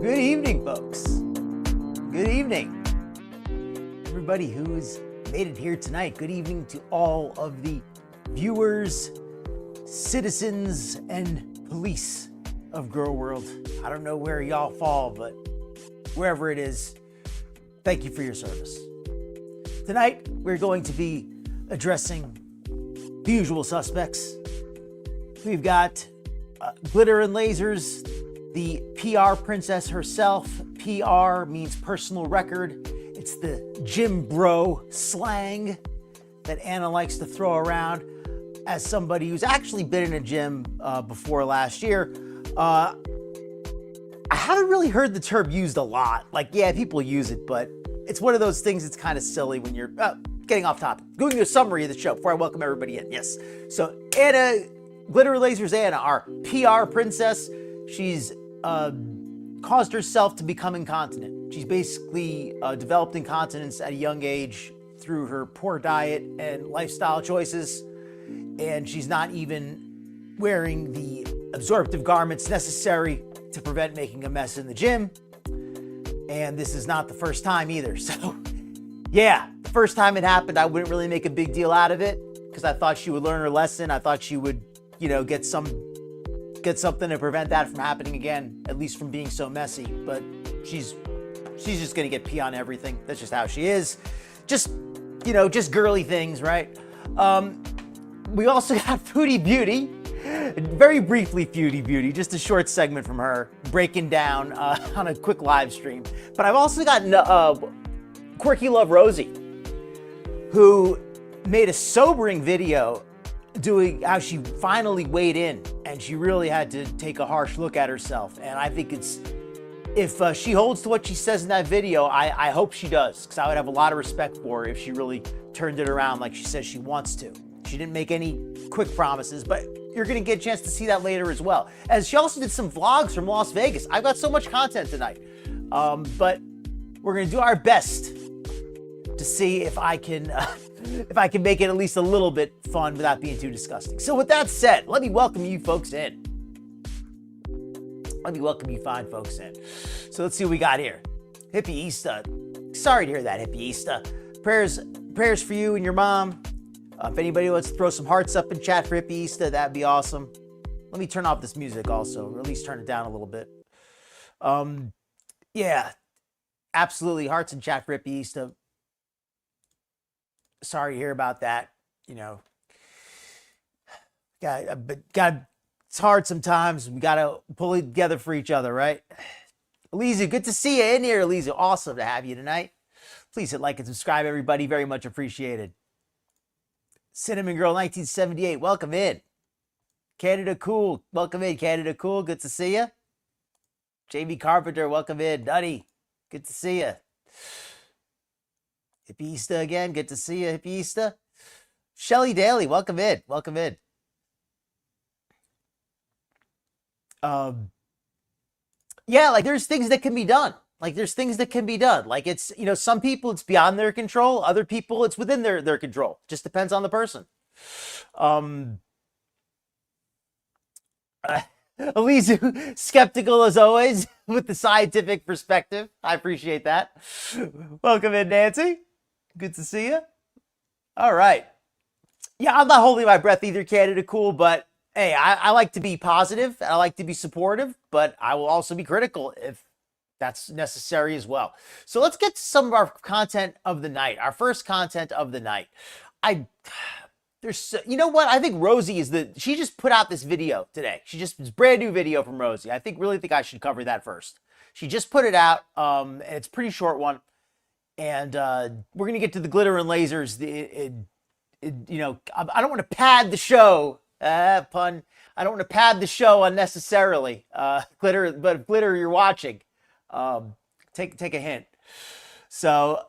Good evening, folks. Good evening. Everybody who's made it here tonight. Good evening to all of the viewers, citizens, and police of Gorlworld. I don't know where y'all fall, but wherever it is, thank you for your service. Tonight, we're going to be addressing the usual suspects. We've got GlitterandLazers, the PR princess herself. PR means personal record. It's the gym bro slang that Anna likes to throw around. As somebody who's actually been in a gym before last year, I haven't really heard the term used a lot. Like, yeah, people use it, but it's one of those things that's kind of silly when you're getting off topic. Going to a summary of the show before I welcome everybody in. Yes. So Anna, GlitterandLazers Anna, our PR princess, she's caused herself to become incontinent. She's basically developed incontinence at a young age through her poor diet and lifestyle choices. And she's not even wearing the absorptive garments necessary to prevent making a mess in the gym. And this is not the first time either. So yeah, the first time it happened, I wouldn't really make a big deal out of it because I thought she would learn her lesson. I thought she would, get something to prevent that from happening again, at least from being so messy. But she's just gonna get pee on everything. That's just how she is. Just girly things, right? We also got Foodie Beauty. Very briefly, Foodie Beauty, just a short segment from her breaking down on a quick live stream. But I've also got Quirky Love Rosee, who made a sobering video doing how she finally weighed in and she really had to take a harsh look at herself. And I think if she holds to what she says in that video, I hope she does, because I would have a lot of respect for her if she really turned it around like she says she wants to. She didn't make any quick promises, but you're gonna get a chance to see that later as well. As she also did some vlogs from Las Vegas. I've got so much content tonight, but we're gonna do our best to see if I can make it at least a little bit fun without being too disgusting. So with that said, let me welcome you folks in. Let me welcome you fine folks in. So let's see what we got here. Hippie Easter. Sorry to hear that, Hippie Easter. Prayers for you and your mom. If anybody wants to throw some hearts up in chat for Hippie Easter, that'd be awesome. Let me turn off this music also, or at least turn it down a little bit. Yeah, absolutely. Hearts in chat for Hippie Easter. Sorry to hear about that. It's hard sometimes. We gotta pull it together for each other, right? Eliza, good to see you in here, Eliza. Awesome to have you tonight. Please hit like and subscribe, everybody. Very much appreciated. Cinnamon Girl 1978, welcome in. Canada Cool, welcome in. Canada Cool, good to see you. Jamie Carpenter, welcome in. Nutty, good to see you. Hippie Easter again, good to see you, Hippie Easter. Shelly Daly, welcome in. Welcome in. Yeah, like there's things that can be done. Like it's, some people it's beyond their control. Other people it's within their control. Just depends on the person. Elise, skeptical as always with the scientific perspective. I appreciate that. Welcome in, Nancy. Good to see you. All right. Yeah, I'm not holding my breath either, Canada Cool, but hey, I like to be positive. I like to be supportive, but I will also be critical if that's necessary as well. So let's get to some of our content of the night. Our first content of the night. You know what? I think Rosie she just put out this video today. It's a brand new video from Rosie. I really think I should cover that first. She just put it out, and it's a pretty short one. And we're going to get to the GlitterandLazers. I don't want to pad the show, pun. I don't want to pad the show unnecessarily. Glitter, but if Glitter you're watching, take a hint. So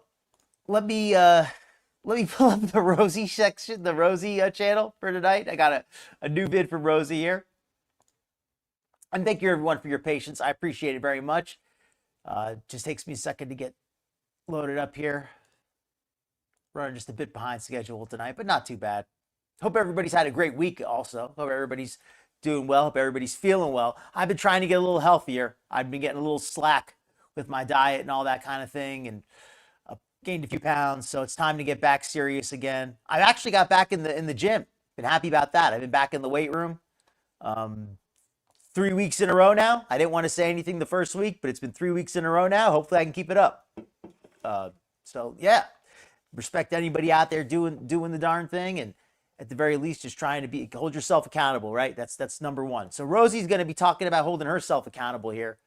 let me pull up the Rosie section, the Rosie channel for tonight. I got a new vid from Rosie here. And thank you everyone for your patience. I appreciate it very much. Just takes me a second to get loaded up here. Running just a bit behind schedule tonight, but not too bad. Hope everybody's had a great week also. Hope everybody's doing well. Hope everybody's feeling well. I've been trying to get a little healthier. I've been getting a little slack with my diet and all that kind of thing, and gained a few pounds. So it's time to get back serious again. I actually got back in the gym. Been happy about that. I've been back in the weight room 3 weeks in a row now. I didn't want to say anything the first week, but it's been 3 weeks in a row now. Hopefully I can keep it up. So yeah, respect anybody out there doing the darn thing, and at the very least, just trying to hold yourself accountable, right? That's number one. So Rosie's going to be talking about holding herself accountable here.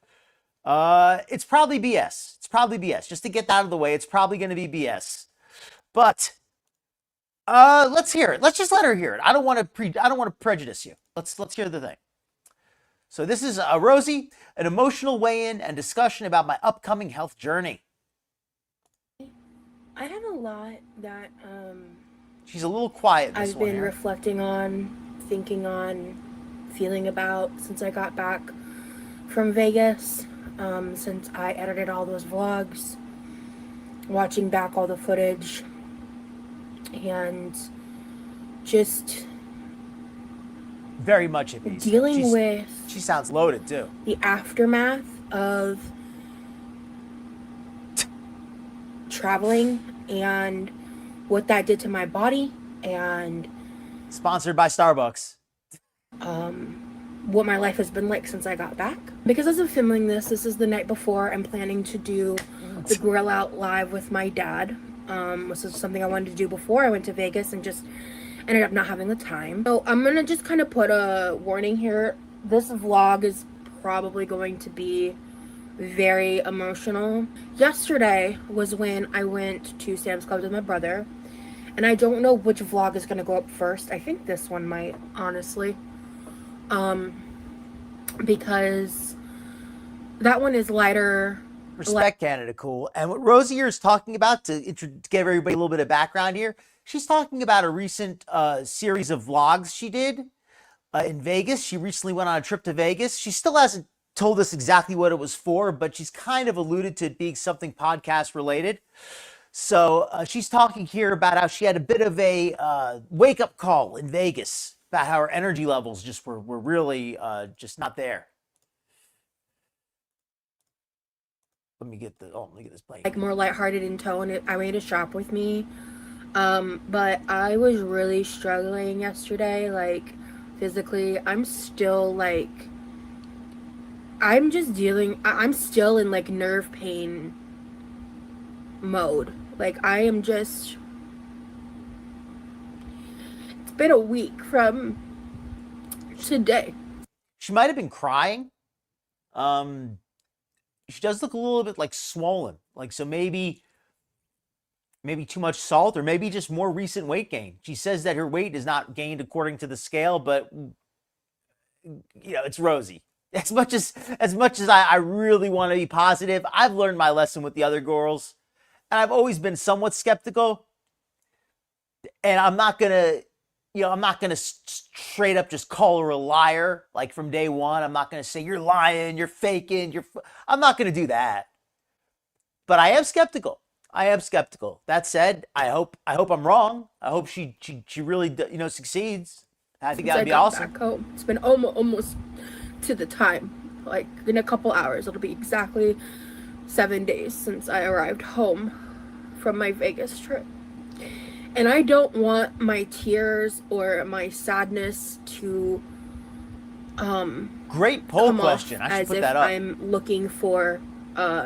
It's probably BS. It's probably BS. Just to get that out of the way, it's probably going to be BS. But let's hear it. Let's just let her hear it. I don't want to prejudice you. Let's hear the thing. So this is Rosie, an emotional weigh-in and discussion about my upcoming health journey. I have a lot that she's a little quiet. I've been reflecting on, thinking on, feeling about since I got back from Vegas. Since I edited all those vlogs, watching back all the footage, and just very much at peace. Dealing with. She sounds loaded too. The aftermath of traveling and what that did to my body, and sponsored by Starbucks. What my life has been like since I got back. Because as of filming this is the night before I'm planning to do the grill out live with my dad. This is something I wanted to do before I went to Vegas and just ended up not having the time. So I'm gonna just kind of put a warning here. This vlog is probably going to be very emotional. Yesterday was when I went to Sam's Club with my brother, and I don't know which vlog is gonna go up first. I think this one might, honestly. Because that one is lighter. Respect Canada, cool. And what Rosie here is talking about, to give everybody a little bit of background here, she's talking about a recent series of vlogs she did in Vegas. She recently went on a trip to Vegas. She still hasn't told us exactly what it was for, but she's kind of alluded to it being something podcast related. So she's talking here about how she had a bit of a wake-up call in Vegas, about how her energy levels just were really just not there. Let me get this plane. Like more lighthearted in tone. I made a shop with me, but I was really struggling yesterday, like physically. I'm still like, I'm still in like nerve pain mode. Like I am just. Been a week from today. She might have been crying. She does look a little bit like swollen, like, so maybe too much salt, or maybe just more recent weight gain. She says that her weight is not gained according to the scale, but you know, it's Rosie. As much as I really want to be positive, I've learned my lesson with the other girls, and I've always been somewhat skeptical, and I'm not gonna straight up just call her a liar, like from day one. I'm not going to say you're lying, you're faking, I'm not going to do that. But I am skeptical. That said, I hope I'm wrong. I hope she really, succeeds. I think that'd be awesome. Back home. It's been almost to the time. Like in a couple hours, it'll be exactly 7 days since I arrived home from my Vegas trip. And I don't want my tears or my sadness to great poll question. I should put that up. I'm looking for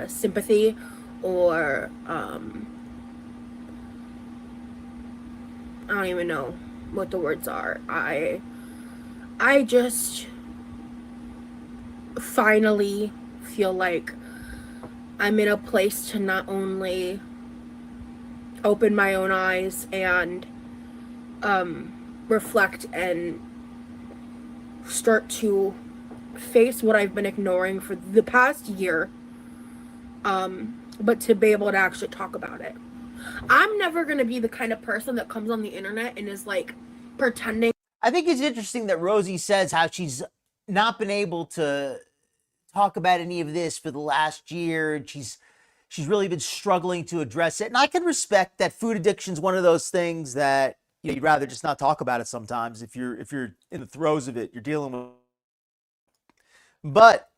sympathy or I don't even know what the words are. I just finally feel like I'm in a place to not only open my own eyes and reflect and start to face what I've been ignoring for the past year, but to be able to actually talk about it. I'm never going to be the kind of person that comes on the internet and is like pretending. I think it's interesting that Rosie says how she's not been able to talk about any of this for the last year. She's really been struggling to address it. And I can respect that food addiction is one of those things that you'd rather just not talk about it sometimes if you're in the throes of it, you're dealing with. But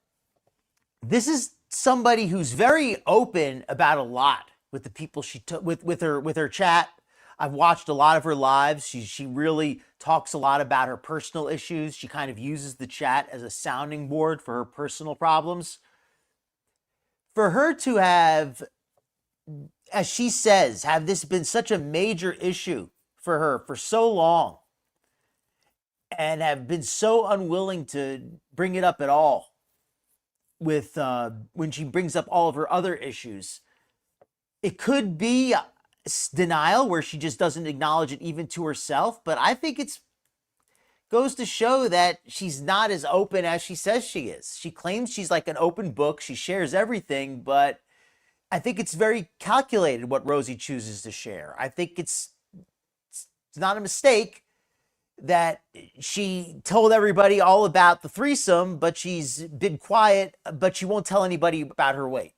this is somebody who's very open about a lot with the people she took with her chat. I've watched a lot of her lives. She really talks a lot about her personal issues. She kind of uses the chat as a sounding board for her personal problems. For her to have, as she says, have this been such a major issue for her for so long and have been so unwilling to bring it up at all with when she brings up all of her other issues, it could be denial where she just doesn't acknowledge it even to herself. But I think it's goes to show that she's not as open as she says she is. She claims she's like an open book. She shares everything, but I think it's very calculated what Rosie chooses to share. I think it's not a mistake that she told everybody all about the threesome, but she's been quiet, but she won't tell anybody about her weight.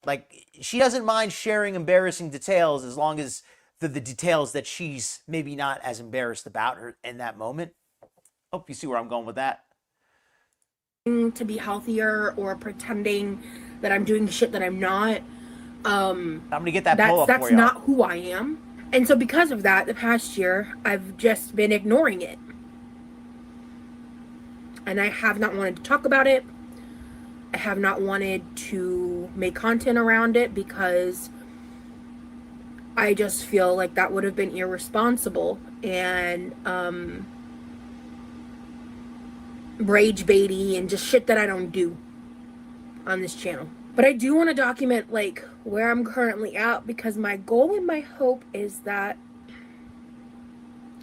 Like, she doesn't mind sharing embarrassing details as long as the details that she's maybe not as embarrassed about her in that moment. Hope you see where I'm going with that. To be healthier or pretending that I'm doing shit that I'm not. I'm going to get that pull up for you. That's not who I am. And so because of that, the past year, I've just been ignoring it. And I have not wanted to talk about it. I have not wanted to make content around it because I just feel like that would have been irresponsible and rage baity and just shit that I don't do on this channel. But I do want to document like where I'm currently at, because my goal and my hope is that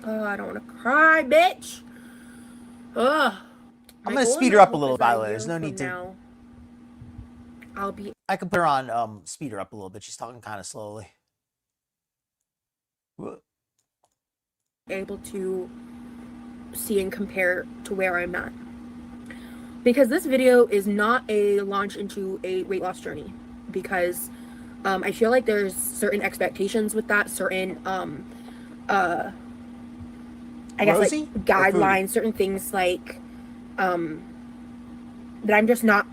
I don't want to cry, bitch. I'm going to speed her up a little, by the way. There's no need to. Now, I can put her on speed her up a little bit. She's talking kind of slowly. Able to see and compare to where I'm at. Because this video is not a launch into a weight loss journey, because I feel like there's certain expectations with that, certain I guess Rosie? Like guidelines, certain things like that I'm just not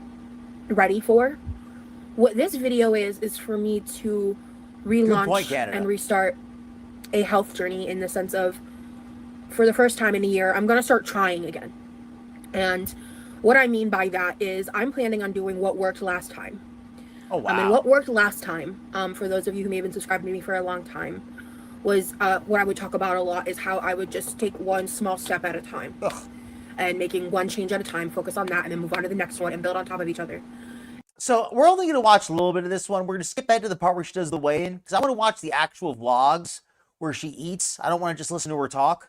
ready for. What this video is for me to relaunch and restart a health journey, in the sense of, for the first time in a year, I'm going to start trying again. And what I mean by that is I'm planning on doing what worked last time. Oh, wow. And what worked last time, for those of you who may have been subscribed to me for a long time, was what I would talk about a lot is how I would just take one small step at a time. And making one change at a time, focus on that, and then move on to the next one and build on top of each other. So we're only going to watch a little bit of this one. We're going to skip ahead to the part where she does the weigh-in, because I want to watch the actual vlogs where she eats. I don't want to just listen to her talk.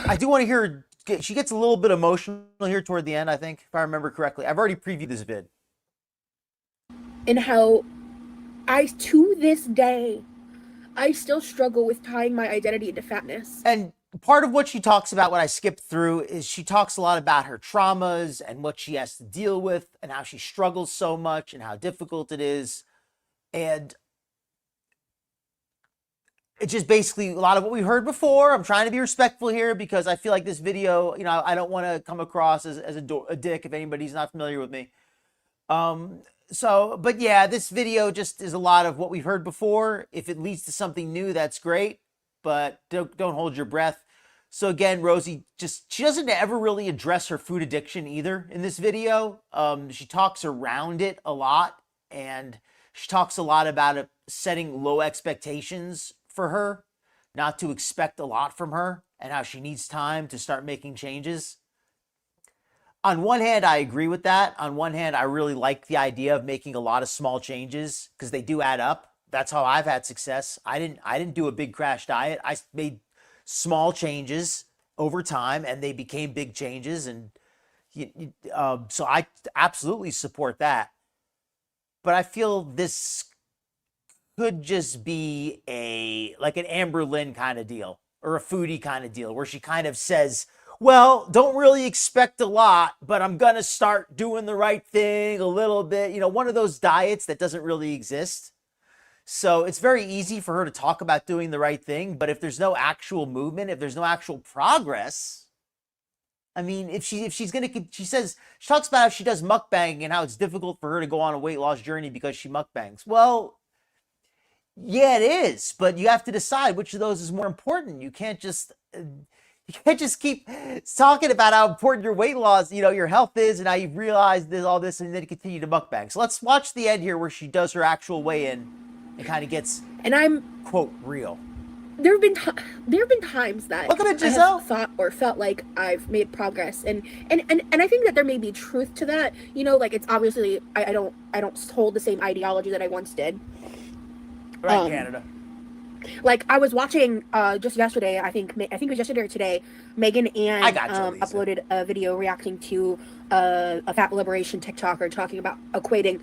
I do want to hear her. She gets a little bit emotional here toward the end, I think, if I remember correctly. I've already previewed this vid. And how to this day, I still struggle with tying my identity into fatness. And part of what she talks about, what I skipped through, is she talks a lot about her traumas and what she has to deal with and how she struggles so much and how difficult it is. And it's just basically a lot of what we heard before. I'm trying to be respectful here because I feel like this video, I don't want to come across as a dick if anybody's not familiar with me. But yeah, this video just is a lot of what we've heard before. If it leads to something new, that's great, but don't hold your breath. So again, Rosie, she doesn't ever really address her food addiction either in this video. She talks around it a lot, and she talks a lot about it, setting low expectations for her, not to expect a lot from her, and how she needs time to start making changes. On one hand, I agree with that. On one hand, I really like the idea of making a lot of small changes because they do add up. That's how I've had success. I didn't do a big crash diet. I made small changes over time, and they became big changes. And so I absolutely support that. But I feel this could just be like an Amber Lynn kind of deal, or a Foodie kind of deal, where she kind of says, well, don't really expect a lot, but I'm going to start doing the right thing a little bit. One of those diets that doesn't really exist. So it's very easy for her to talk about doing the right thing, but if there's no actual movement, if there's no actual progress, I mean, if she's gonna, she talks about how she does mukbang and how it's difficult for her to go on a weight loss journey because she mukbangs. Well, yeah, it is, but you have to decide which of those is more important. You can't just keep talking about how important your weight loss, your health is, and how you've realized all this, and then continue to mukbang. So let's watch the end here where she does her actual weigh-in and kind of gets, and I'm quote, real. There have been times that Look at I Giselle. have thought or felt like I've made progress, and I think that there may be truth to that. Like it's obviously I don't hold the same ideology that I once did. Right, Canada. Like I was watching just yesterday, I think it was yesterday or today, Megan and uploaded a video reacting to a fat liberation TikToker talking about equating.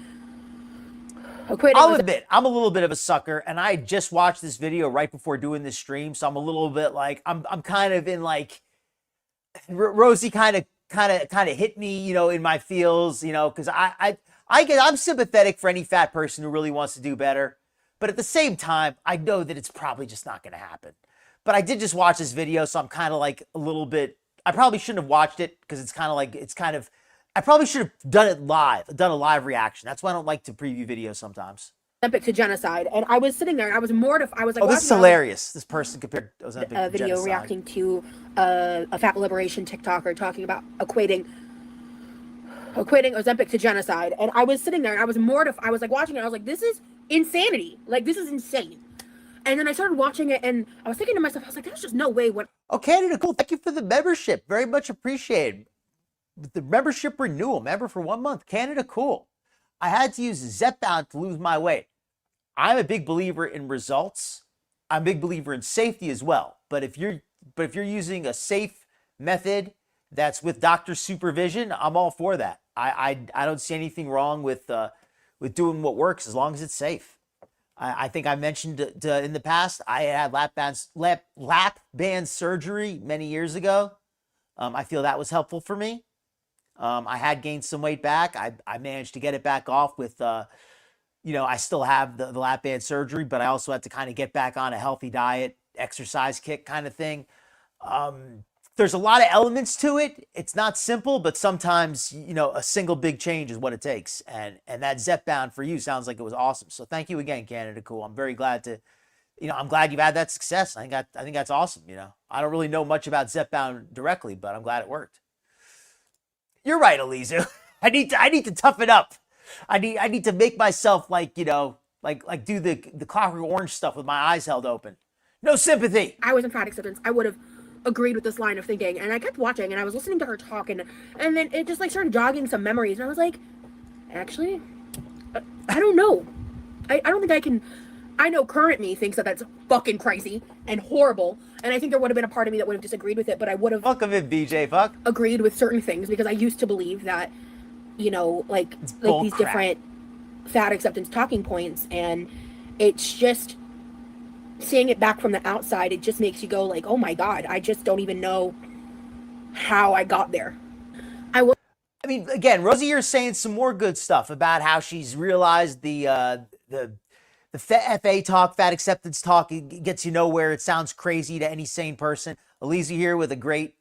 I'll admit, I'm a little bit of a sucker, and I just watched this video right before doing this stream, so I'm a little bit like I'm kind of in like Rosie kind of hit me, in my feels, because I'm sympathetic for any fat person who really wants to do better. But at the same time, I know that it's probably just not going to happen. But I did just watch this video, so I'm kind of like a little bit, I probably shouldn't have watched it because I probably should have done a live reaction. That's why I don't like to preview videos sometimes. Ozempic to genocide. And I was sitting there and I was mortified. I was like, oh, this is hilarious. This person compared Ozempic to video genocide. Reacting to a fat liberation TikToker talking about equating Ozempic to genocide. And I was sitting there and I was mortified. I was like watching it. I was like, this is insanity. Like, this is insane. And then I started watching it and I was thinking to myself, I was like, there's just no way. Oh, Canada, cool. Thank you for the membership. Very much appreciated. The membership renewal, member for 1 month. Canada, cool. I had to use Zepbound to lose my weight. I'm a big believer in results. I'm a big believer in safety as well. But if you're using a safe method that's with doctor supervision, I'm all for that. I don't see anything wrong with doing what works as long as it's safe. I think I mentioned in the past, I had lap band surgery many years ago. I feel that was helpful for me. I had gained some weight back. I managed to get it back off with, I still have the lap band surgery, but I also had to kind of get back on a healthy diet, exercise kick kind of thing. There's a lot of elements to it. It's not simple, but sometimes, a single big change is what it takes. And that Zepbound for you sounds like it was awesome. So thank you again, Canada Cool. I'm very glad to, I'm glad you've had that success. I think that's awesome. I don't really know much about Zepbound directly, but I'm glad it worked. You're right, Eliza. I need to toughen up. I need to make myself like do the Clockwork Orange stuff with my eyes held open. No sympathy. I was in fat acceptance. I would have agreed with this line of thinking, and I kept watching and I was listening to her talk, and then it just like started jogging some memories, and I was like, actually, I don't know. I don't think I can. I know current me thinks that that's fucking crazy and horrible, and I think there would have been a part of me that would have disagreed with it, but I would have agreed with certain things because I used to believe that, like these different fat acceptance talking points, and it's just seeing it back from the outside, it just makes you go like, oh my God, I just don't even know how I got there. I mean, again, Rosie, you're saying some more good stuff about how she's realized the FA talk, fat acceptance talk, it gets you nowhere. It sounds crazy to any sane person. Eliza here with a great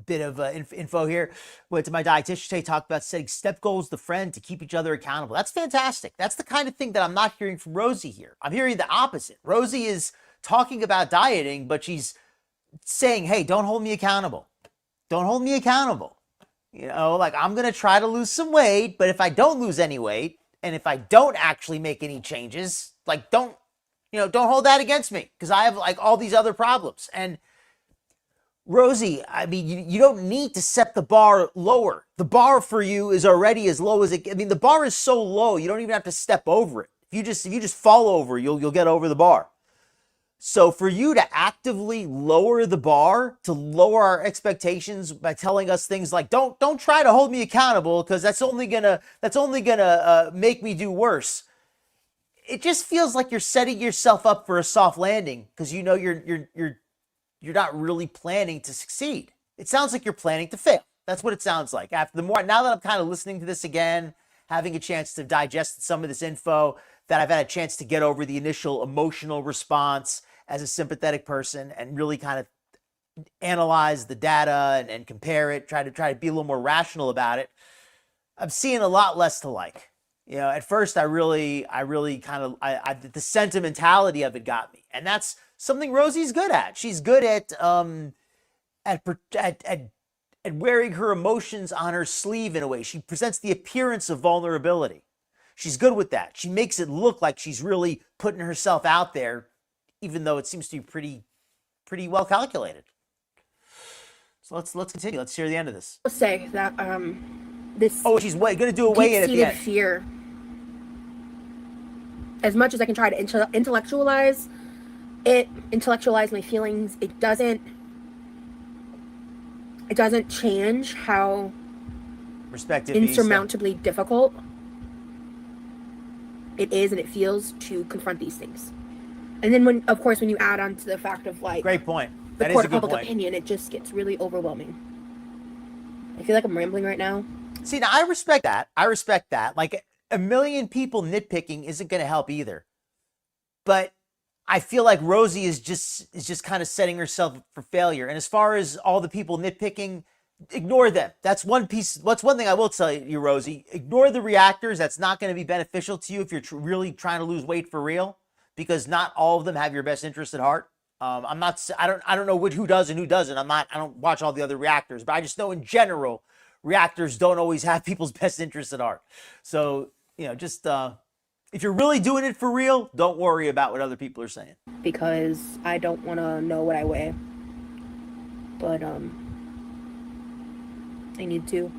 bit of info here. Went to my dietitian today, talked about setting step goals to friend to keep each other accountable. That's fantastic. That's the kind of thing that I'm not hearing from Rosie here. I'm hearing the opposite. Rosie is talking about dieting, but she's saying, hey, don't hold me accountable. Don't hold me accountable. Like I'm going to try to lose some weight, but if I don't lose any weight, and if I don't actually make any changes, like don't hold that against me because I have like all these other problems. And Rosie, I mean, you don't need to set the bar lower. The bar for you is already as low as it. I mean, the bar is so low, you don't even have to step over it. If you just fall over, you'll get over the bar. So for you to actively lower the bar, to lower our expectations by telling us things like, don't try to hold me accountable because that's only gonna make me do worse. It just feels like you're setting yourself up for a soft landing because you're not really planning to succeed. It sounds like you're planning to fail. That's what it sounds like. Now that I'm kind of listening to this again, having a chance to digest some of this info, that I've had a chance to get over the initial emotional response as a sympathetic person and really kind of analyze the data and compare it, try to be a little more rational about it. I'm seeing a lot less to like. You know, at first I really kind of, the sentimentality of it got me. And that's something Rosie's good at. She's good at wearing her emotions on her sleeve in a way. She presents the appearance of vulnerability. She's good with that. She makes it look like she's really putting herself out there, even though it seems to be pretty well calculated. So let's continue. Let's hear the end of this. I'll say that this. Oh, she's going to do a weigh-in at the end. Fear. As much as I can try to intellectualize my feelings, it doesn't change how insurmountably difficult it is and it feels to confront these things. And then when you add on to the fact of like, great point. The court of public opinion, it just gets really overwhelming. I feel like I'm rambling right now. See, now I respect that. Like, a million people nitpicking isn't going to help either. But I feel like Rosie is just kind of setting herself for failure. And as far as all the people nitpicking, ignore them. That's one thing I will tell you, Rosie. Ignore the reactors. That's not going to be beneficial to you if you're really trying to lose weight for real, because not all of them have your best interest at heart. I don't know who does and who doesn't. I don't watch all the other reactors, but I just know in general, reactors don't always have people's best interests at heart. So, you know, just if you're really doing it for real, don't worry about what other people are saying. Because I don't want to know what I weigh. But I need to.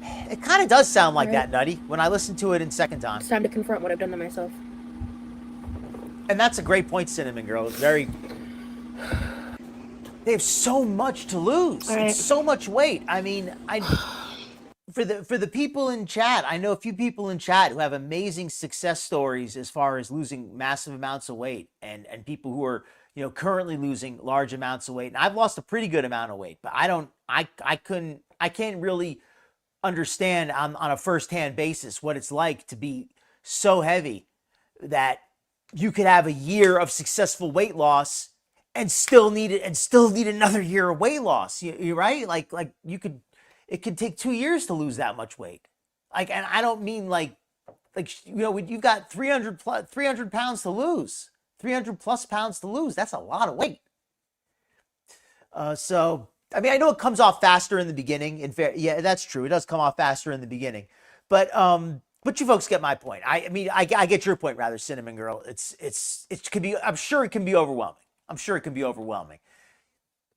It kind of does sound like that, Nutty, when I listen to it in second time. It's time to confront what I've done to myself. And that's a great point, Cinnamon Girl. They have so much to lose. Right. It's so much weight. I mean, for the people in chat, I know a few people in chat who have amazing success stories as far as losing massive amounts of weight, and people who are, you know, currently losing large amounts of weight. And I've lost a pretty good amount of weight, but I can't really understand on a firsthand basis what it's like to be so heavy that you could have a year of successful weight loss and still need another year of weight loss. You're right. Like it could take 2 years to lose that much weight. Like, and I don't mean like, you know, you've got 300 pounds to lose, 300 plus pounds to lose. That's a lot of weight. So, I mean, I know it comes off faster in the beginning. Yeah, that's true. It does come off faster in the beginning, but you folks get my point. I mean, I get your point rather, Cinnamon Girl. It could be, I'm sure it can be overwhelming.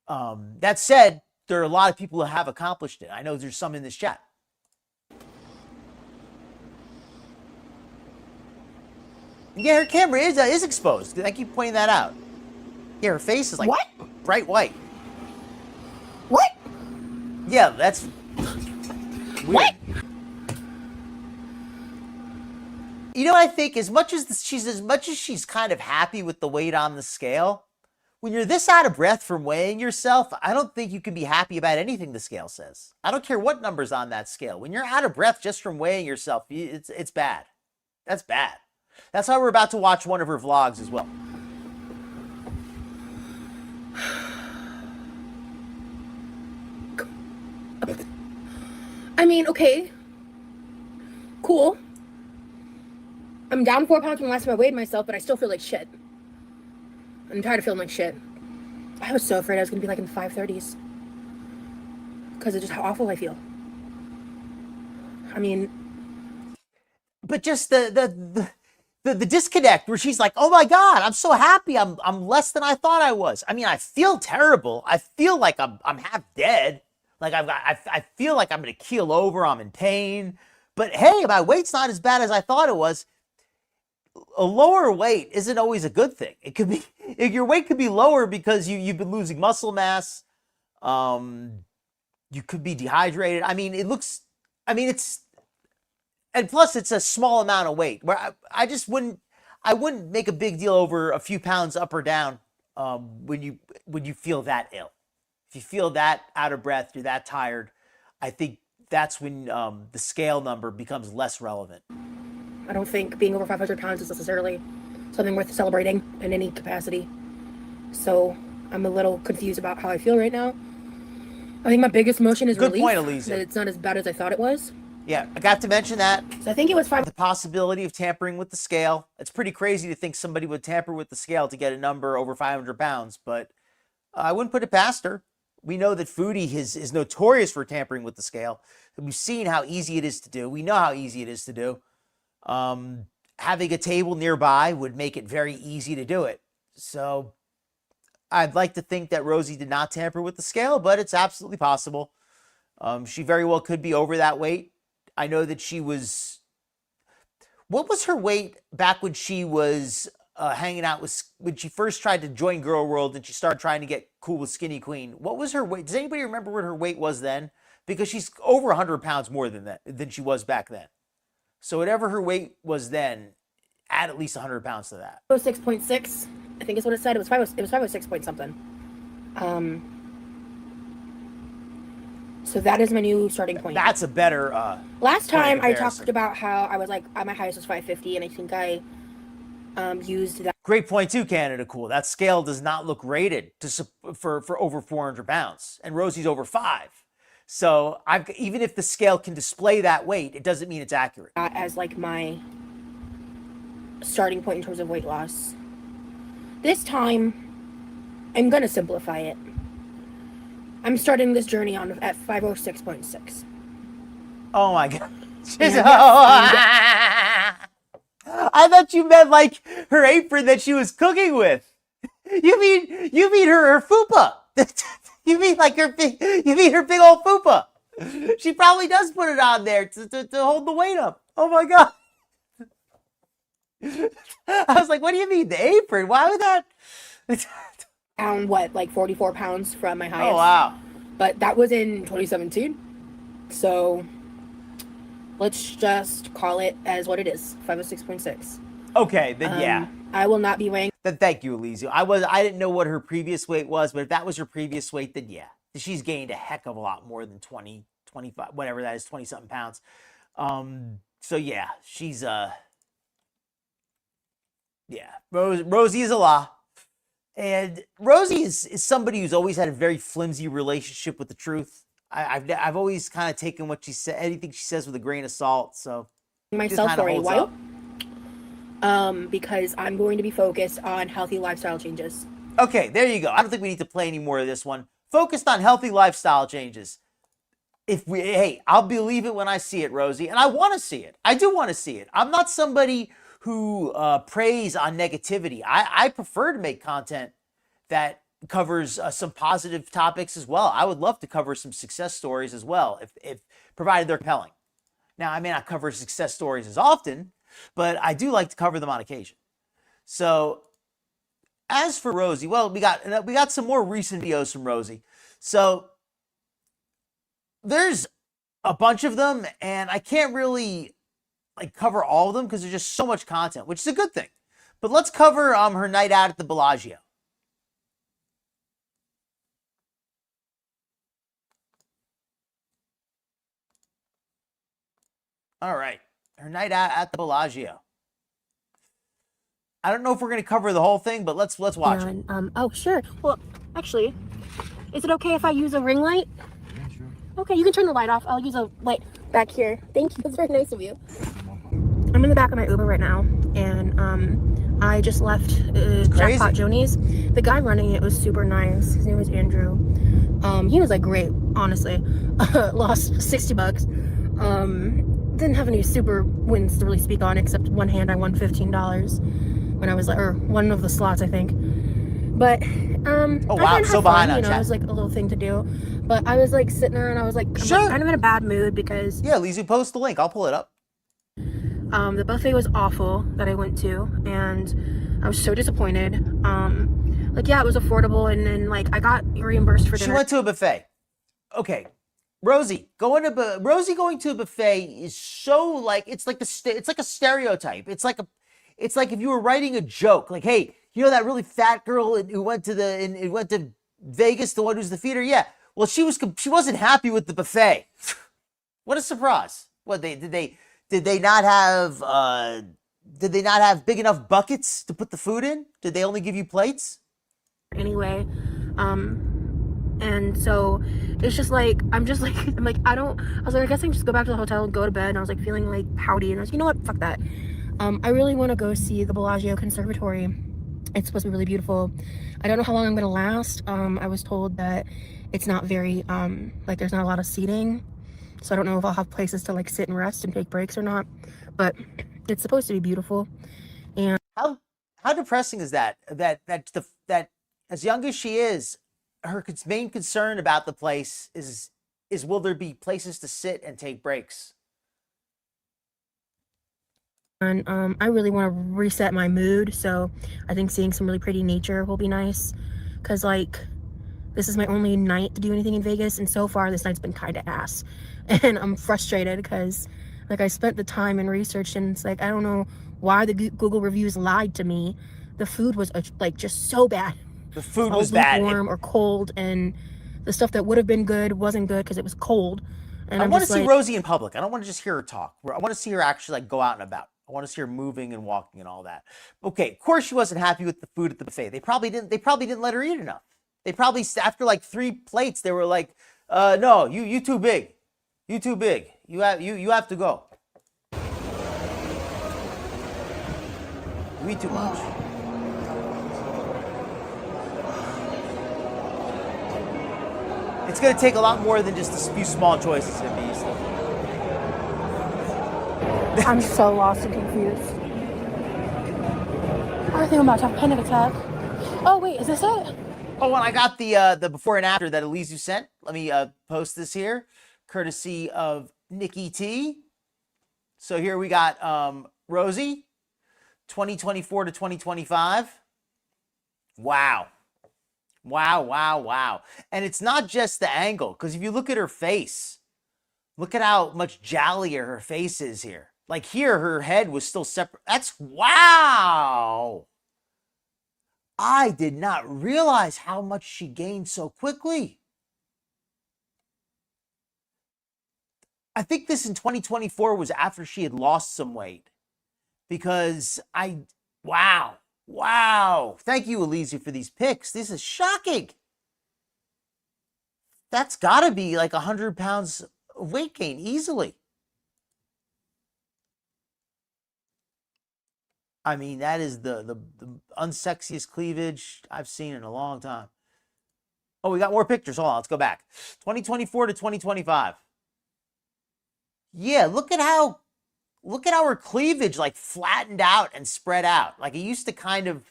That said, there are a lot of people who have accomplished it. I know there's some in this chat. Yeah, her camera is exposed. I keep pointing that out. Yeah, her face is like what? Bright white. What? Yeah, that's weird. What? You know what I think? As much as she's kind of happy with the weight on the scale, when you're this out of breath from weighing yourself, I don't think you can be happy about anything the scale says. I don't care what number's on that scale. When you're out of breath just from weighing yourself, it's bad. That's bad. That's why we're about to watch one of her vlogs as well. I mean, okay. Cool. I'm down 4 pounds from last time I weighed myself, but I still feel like shit. I'm tired of feeling like shit. I was so afraid I was going to be like in the 530s. Because of just how awful I feel. I mean... But just the disconnect where she's like, oh my God, I'm so happy. I'm less than I thought I was. I mean, I feel terrible. I feel like I'm half dead. Like I feel like I'm going to keel over. I'm in pain. But hey, my weight's not as bad as I thought it was. A lower weight isn't always a good thing. It could be, your weight could be lower because you've been losing muscle mass. You could be dehydrated. I mean, and plus it's a small amount of weight where I wouldn't make a big deal over a few pounds up or down when you feel that ill. If you feel that out of breath, you're that tired, I think that's when the scale number becomes less relevant. I don't think being over 500 pounds is necessarily something worth celebrating in any capacity. So I'm a little confused about how I feel right now. I think my biggest emotion is relief. Good point, Elise. That it's not as bad as I thought it was. Yeah, I got to mention that. So I think it was fine. The possibility of tampering with the scale. It's pretty crazy to think somebody would tamper with the scale to get a number over 500 pounds, but I wouldn't put it past her. We know that Foodie is notorious for tampering with the scale. We've seen how easy it is to do. We know how easy it is to do. Having a table nearby would make it very easy to do it. So I'd like to think that Rosie did not tamper with the scale, but it's absolutely possible. She very well could be over that weight. I know that she was... What was her weight back when she was hanging out with... When she first tried to join Gorlworld and she started trying to get cool with Skinny Queen? What was her weight? Does anybody remember what her weight was then? Because she's over 100 pounds more than she was back then. So whatever her weight was then, add at least 100 pounds to that. 6.6, I think is what it said. It was 506 point something. So that is my new starting point. That's a better last time I talked about how I was like, my highest was 550, and I think I used that. Great point too, Canada Cool. That scale does not look rated for over 400 pounds, and Rosie's over 5. So even if the scale can display that weight, it doesn't mean it's accurate. As like my starting point in terms of weight loss. This time, I'm gonna simplify it. I'm starting this journey at 506.6. Oh my God. I thought you meant like her apron that she was cooking with. You mean her fupa. You mean her big old fupa. She probably does put it on there to hold the weight up. Oh my God. I was like, what do you mean, the apron? Why would that? Down, like 44 pounds from my highest. Oh, wow. But that was in 2017. So let's just call it as what it is, 506.6. Okay, then yeah. I will not be weighing. Then thank you, Elise. I didn't know what her previous weight was, but if that was her previous weight, then yeah. She's gained a heck of a lot more than 20, 25, whatever that is, 20-something pounds. So yeah, she's yeah. Rosie is a lot. And Rosie is somebody who's always had a very flimsy relationship with the truth. I've always kind of taken what she said, anything she says with a grain of salt. So myself for a while, because I'm going to be focused on healthy lifestyle changes. Okay, there you go. I don't think we need to play any more of this one. Focused on healthy lifestyle changes. Hey, I'll believe it when I see it, Rosie, and I want to see it. I do want to see it. I'm not somebody who preys on negativity. I prefer to make content that covers some positive topics as well. I would love to cover some success stories as well, if provided they're compelling. Now, I may not cover success stories as often, but I do like to cover them on occasion. So, as for Rosie, well, we got some more recent videos from Rosie. So, there's a bunch of them, and I can't really cover all of them because there's just so much content, which is a good thing. But let's cover her night out at the Bellagio. All right, her night out at the Bellagio. I don't know if we're going to cover the whole thing, but let's watch it. Oh, sure. Well, actually, is it okay if I use a ring light? Yeah, sure. Okay, you can turn the light off. I'll use a light back here. Thank you. It's very nice of you. I'm in the back of my Uber right now, and I just left Jackpot Joni's. The guy running it was super nice. His name was Andrew. He was like great, honestly. Lost 60 bucks. Didn't have any super wins to really speak on, except one hand I won $15 when I was or one of the slots, I think. But oh wow, I'm so behind on chat. It was like a little thing to do. But I was like sitting there, and I was like, I'm kind of in a bad mood because Lizzie, post the link. I'll pull it up. The buffet was awful that I went to, and I was so disappointed. It was affordable, and then I got reimbursed for dinner. She went to a buffet. Okay, Rosie going to a buffet is so it's like a stereotype. It's like if you were writing a joke, like, hey, you know that really fat girl who went to Vegas, the one who's the feeder? Yeah. Well, she wasn't happy with the buffet. What a surprise! What did they not have big enough buckets to put the food in? Did they only give you plates? Anyway, and so it's just like I was like, I guess I can just go back to the hotel and go to bed. And I was like feeling like pouty, and I was like, you know what, fuck that. I really want to go see the Bellagio Conservatory. It's supposed to be really beautiful. I don't know how long I'm gonna last. I was told that it's not very like there's not a lot of seating, so I don't know if I'll have places to like sit and rest and take breaks or not, but it's supposed to be beautiful. And how depressing is that that as young as she is, her main concern about the place is will there be places to sit and take breaks? I really want to reset my mood, so I think seeing some really pretty nature will be nice, because like this is my only night to do anything in Vegas, and so far this night's been kind of ass, and I'm frustrated because like I spent the time and research, and it's like I don't know why the Google reviews lied to me. The food was like just so bad. The food was bad, warm or cold, and the stuff that would have been good wasn't good because it was cold. And I want to see Rosie in public. I don't want to just hear her talk. I want to see her actually like go out and about. I want to see her moving and walking and all that. Okay, of course she wasn't happy with the food at the buffet. They probably didn't let her eat enough. They probably, after like 3 plates, they were like, no, you too big. You too big. You have to go. You eat too much. It's going to take a lot more than just a few small choices to be used. I'm so lost and confused. I think I'm about to have a panic attack. Oh wait, is this it? Oh, and I got the before and after that Elise sent. Let me post this here, courtesy of Nikki T. So here we got Rosie, 2024 to 2025. Wow. Wow. And it's not just the angle, because if you look at her face, look at how much jollier her face is here. Like here, her head was still separate. That's wow. I did not realize how much she gained so quickly. I think this in 2024 was after she had lost some weight, because wow. Thank you, Elise, for these pics. This is shocking. That's got to be like 100 pounds of weight gain easily. I mean, that is the unsexiest cleavage I've seen in a long time. Oh, we got more pictures. Hold on, let's go back. 2024 to 2025. Yeah, look at how her cleavage like flattened out and spread out. Like it used to kind of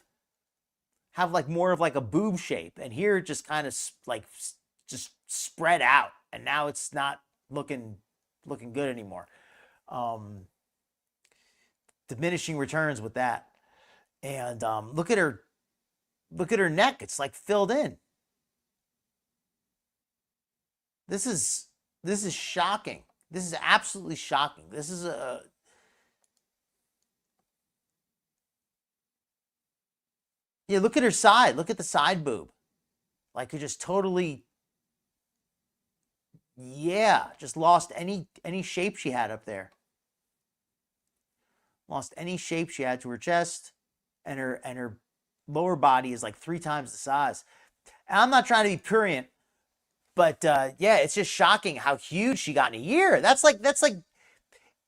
have like more of like a boob shape, and here it just kind of like just spread out, and now it's not looking good anymore. Diminishing returns with that. And look at her neck. It's like filled in. This is shocking. This is absolutely shocking. This is yeah, look at her side. Look at the side boob. Like it just totally, yeah, just lost any shape she had up there. Lost any shape she had to her chest, and her lower body is like 3 times the size. And I'm not trying to be prurient, but yeah, it's just shocking how huge she got in a year. That's like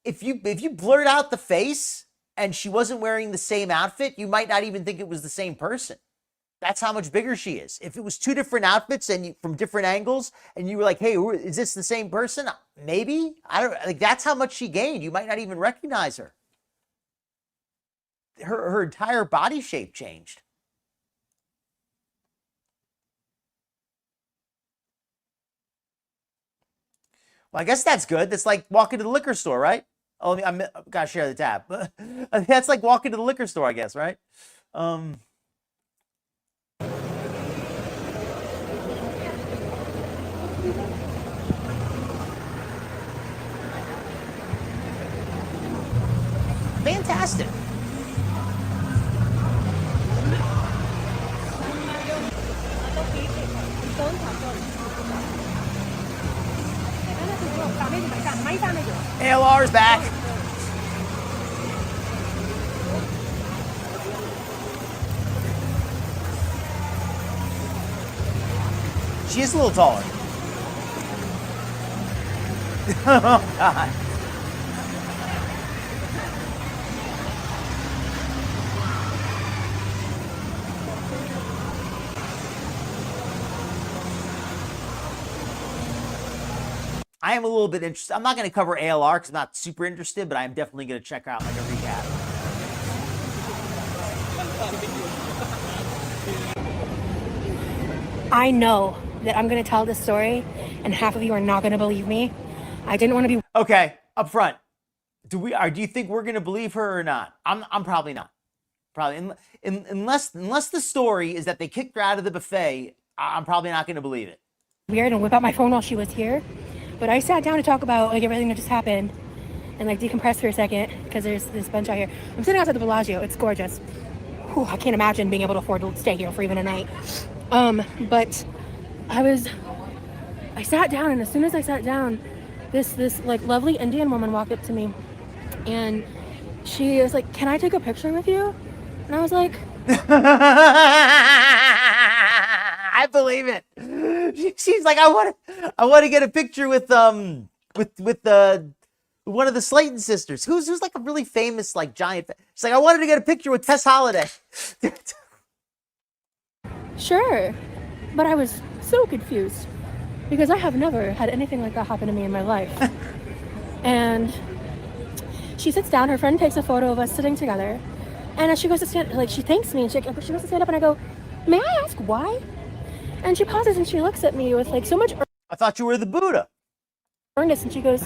if you blurred out the face and she wasn't wearing the same outfit, you might not even think it was the same person. That's how much bigger she is. If it was 2 different outfits and from different angles, and you were like, "Hey, is this the same person?" Maybe. I don't like. That's how much she gained. You might not even recognize her. Her entire body shape changed. Well, I guess that's good. That's like walking to the liquor store, right? Oh, I've got to share the tab. That's like walking to the liquor store, I guess, right? Fantastic. ALR's back. She is a little taller. Oh, God. I am a little bit interested. I'm not going to cover ALR because I'm not super interested, but I'm definitely going to check out like a recap. I know that I'm going to tell this story, and half of you are not going to believe me. I didn't want to be... Okay, up front. Do you think we're going to believe her or not? I'm probably not. Probably. Unless the story is that they kicked her out of the buffet, I'm probably not going to believe it. Weird and whip out my phone while she was here. But I sat down to talk about like everything that just happened and like decompress for a second because there's this bench out here. I'm sitting outside the Bellagio. It's gorgeous. Whew, I can't imagine being able to afford to stay here for even a night. But I sat down, and as soon as I sat down, this like lovely Indian woman walked up to me, and she was like, "Can I take a picture with you?" And I was like, I believe it. She's like, I want to get a picture with one of the Slayton sisters, who's like a really famous like giant. She's like, I wanted to get a picture with Tess Holliday. Sure, but I was so confused because I have never had anything like that happen to me in my life. And she sits down. Her friend takes a photo of us sitting together, and as she goes to stand, like she thanks me, and she goes to stand up, and I go, "May I ask why?" And she pauses and she looks at me with like so much. I thought you were the Buddha. Earnest, and she goes,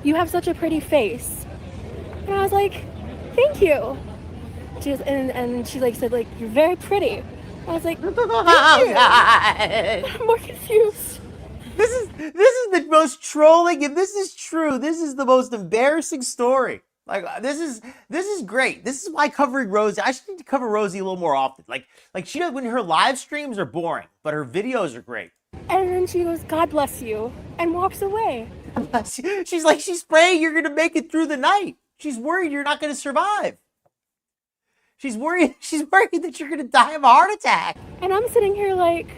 "You have such a pretty face." And I was like, "Thank you." She was, and she like said like, "You're very pretty." I was like, "Thank you." I'm more confused. This is the most trolling. If this is true, this is the most embarrassing story. Like this is great. This is why covering Rosie. I should need to cover Rosie a little more often. Like she does when her live streams are boring, but her videos are great. And then she goes, "God bless you," and walks away. She's praying you're gonna make it through the night. She's worried you're not gonna survive. She's worried that you're gonna die of a heart attack. And I'm sitting here like,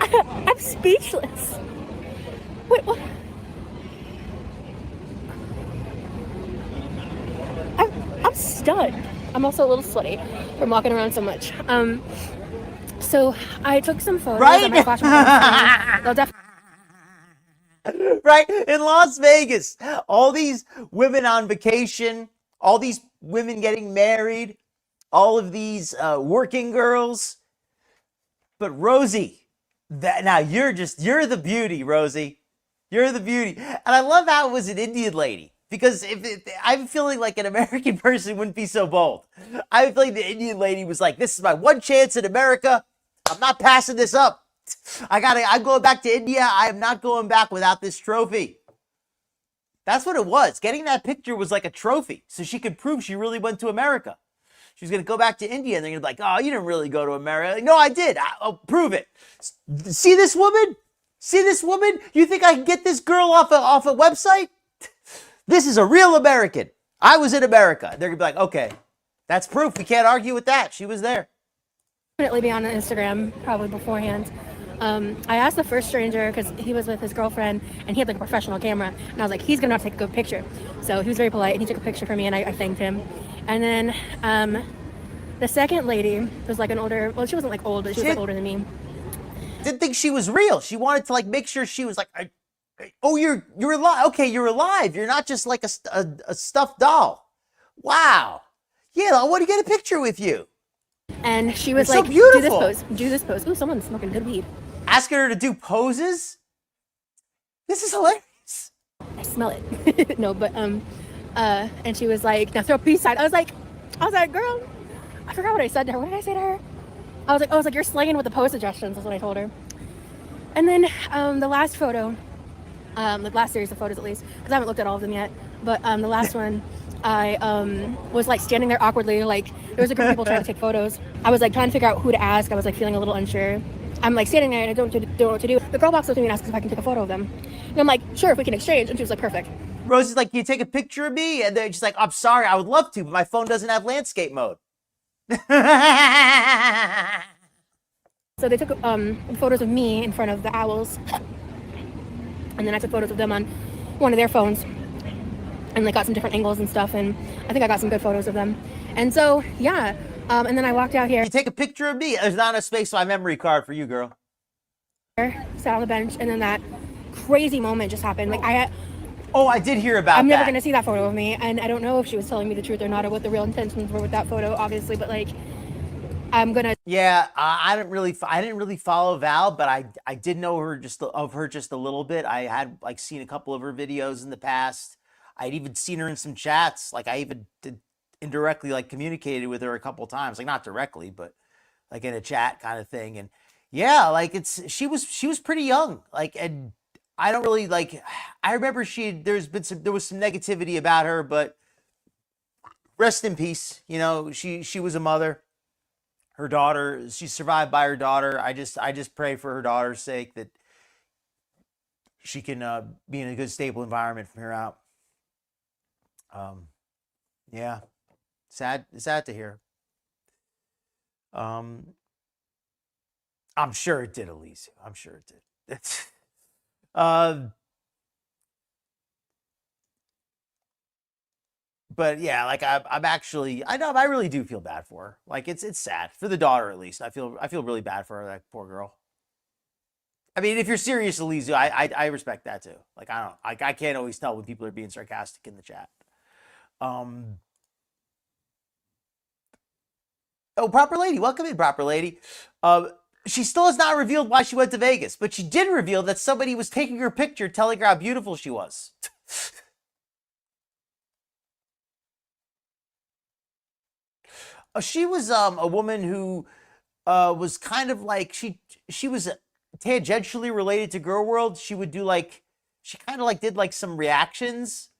I'm speechless. Wait, what? I'm stunned. I'm also a little sweaty from walking around so much. So I took some photos. Right? On my flash phone. They'll definitely. Right? In Las Vegas, all these women on vacation, all these women getting married, all of these working girls. But Rosie, you're the beauty, Rosie. You're the beauty. And I love how it was an Indian lady. Because I'm feeling like an American person wouldn't be so bold. I feel like the Indian lady was like, this is my one chance in America. I'm not passing this up. I'm going back to India. I am not going back without this trophy. That's what it was. Getting that picture was like a trophy. So she could prove she really went to America. She was going to go back to India and they're going to be like, oh, you didn't really go to America. Like, no, I did. I'll prove it. See this woman? See this woman? You think I can get this girl off a website? This is a real American. I was in America. They're going to be like, okay, that's proof. We can't argue with that. She was there. Definitely be on Instagram probably beforehand. I asked the first stranger because he was with his girlfriend and he had like a professional camera, and I was like, he's gonna have to take a good picture. So he was very polite and he took a picture for me, and I thanked him. And then the second lady was like an older, well, she wasn't like old, but she was like older than me. Didn't think she was real. She wanted to like make sure she was like, oh, you're alive. Okay, you're alive. You're not just like a stuffed doll. Wow. Yeah, I want to get a picture with you. And she was You're like, so beautiful. do this pose. Ooh, someone's smoking good weed. Asking her to do poses? This is hilarious. I smell it. No, but and she was like, now throw a peace sign. I was like, girl, I forgot what I said to her. What did I say to her? I was like, you're slaying with the pose suggestions. That's what I told her. And then the last photo, the last series of photos at least, because I haven't looked at all of them yet. But the last one, I was like standing there awkwardly. Like there was a group of people trying to take photos. I was like trying to figure out who to ask. I was like feeling a little unsure. I'm like standing there and I don't know what to do. The girl walks up to me and asks if I can take a photo of them. And I'm like, sure, if we can exchange. And she was like, perfect. Rosie's like, can you take a picture of me? And then she's like, I'm sorry, I would love to, but my phone doesn't have landscape mode. So they took photos of me in front of the owls. And then I took photos of them on one of their phones. And like got some different angles and stuff. And I think I got some good photos of them. And so, yeah. And then I walked out here. You take a picture of me? There's not enough space on my memory card for you, girl. Sat on the bench. And then that crazy moment just happened. Like I did hear about that. I'm never going to see that photo of me. And I don't know if she was telling me the truth or not or what the real intentions were with that photo, obviously. But like, I'm going to. Yeah, I didn't really follow Val, but I did know her just a little bit. I had like seen a couple of her videos in the past. I'd even seen her in some chats. Like I even did indirectly like communicated with her a couple of times, like not directly, but like in a chat kind of thing. And yeah, like she was pretty young. Like, and I don't really like, I remember there was some negativity about her, but rest in peace. You know, she was a mother. Her daughter, she's survived by her daughter. I just pray for her daughter's sake that she can be in a good, stable environment from here out. Yeah, sad to hear. I'm sure it did, Elise. I'm sure it did. It's, but yeah, like I'm actually, I really do feel bad for her. Like it's sad for the daughter, at least. I feel really bad for her, that poor girl. I mean, if you're serious, Elise, I respect that too. Like I can't always tell when people are being sarcastic in the chat. Oh, Proper Lady, welcome in, Proper Lady. She still has not revealed why she went to Vegas, but she did reveal that somebody was taking her picture, telling her how beautiful she was. She was a woman who was kind of like she was tangentially related to Gorlworld. She would do like she kind of like did like some reactions,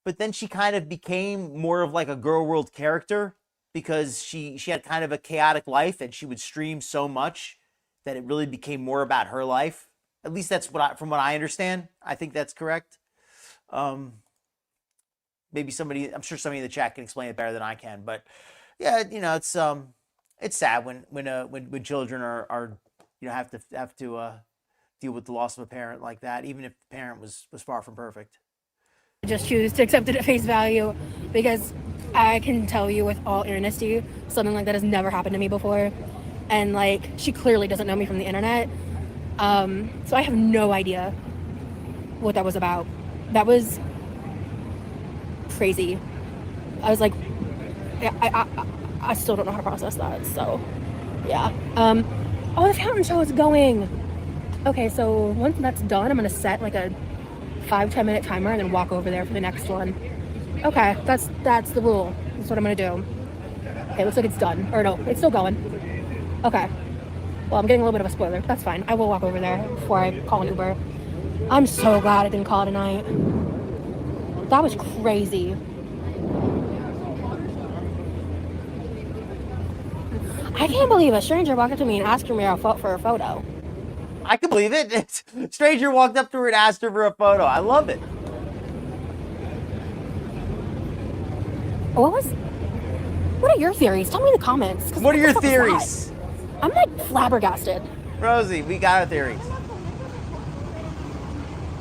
but then she kind of became more of like a Gorlworld character because she had kind of a chaotic life and she would stream so much that it really became more about her life. At least that's from what I understand. I think that's correct. Maybe I'm sure somebody in the chat can explain it better than I can, but yeah, you know, it's sad when children are you know have to deal with the loss of a parent like that, even if the parent was far from perfect. Just choose to accept it at face value because I can tell you with all earnesty, something like that has never happened to me before. And like, she clearly doesn't know me from the internet. So I have no idea what that was about. That was crazy. I was like, I still don't know how to process that. So yeah. Oh, the fountain show is going. Okay, so once that's done, I'm gonna set like a 5-10 minute timer and then walk over there for the next one. Okay, that's the rule. That's what I'm gonna do. Okay, looks like it's done. Or no, it's still going. Okay. Well, I'm getting a little bit of a spoiler. That's fine. I will walk over there before I call an Uber. I'm so glad I didn't call tonight. That was crazy. I can't believe a stranger walked up to me and asked me for a photo. I can believe it. Stranger walked up to her and asked her for a photo. I love it. What are your theories? Tell me in the comments. What are your theories? I'm like flabbergasted. Rosie, we got our theories.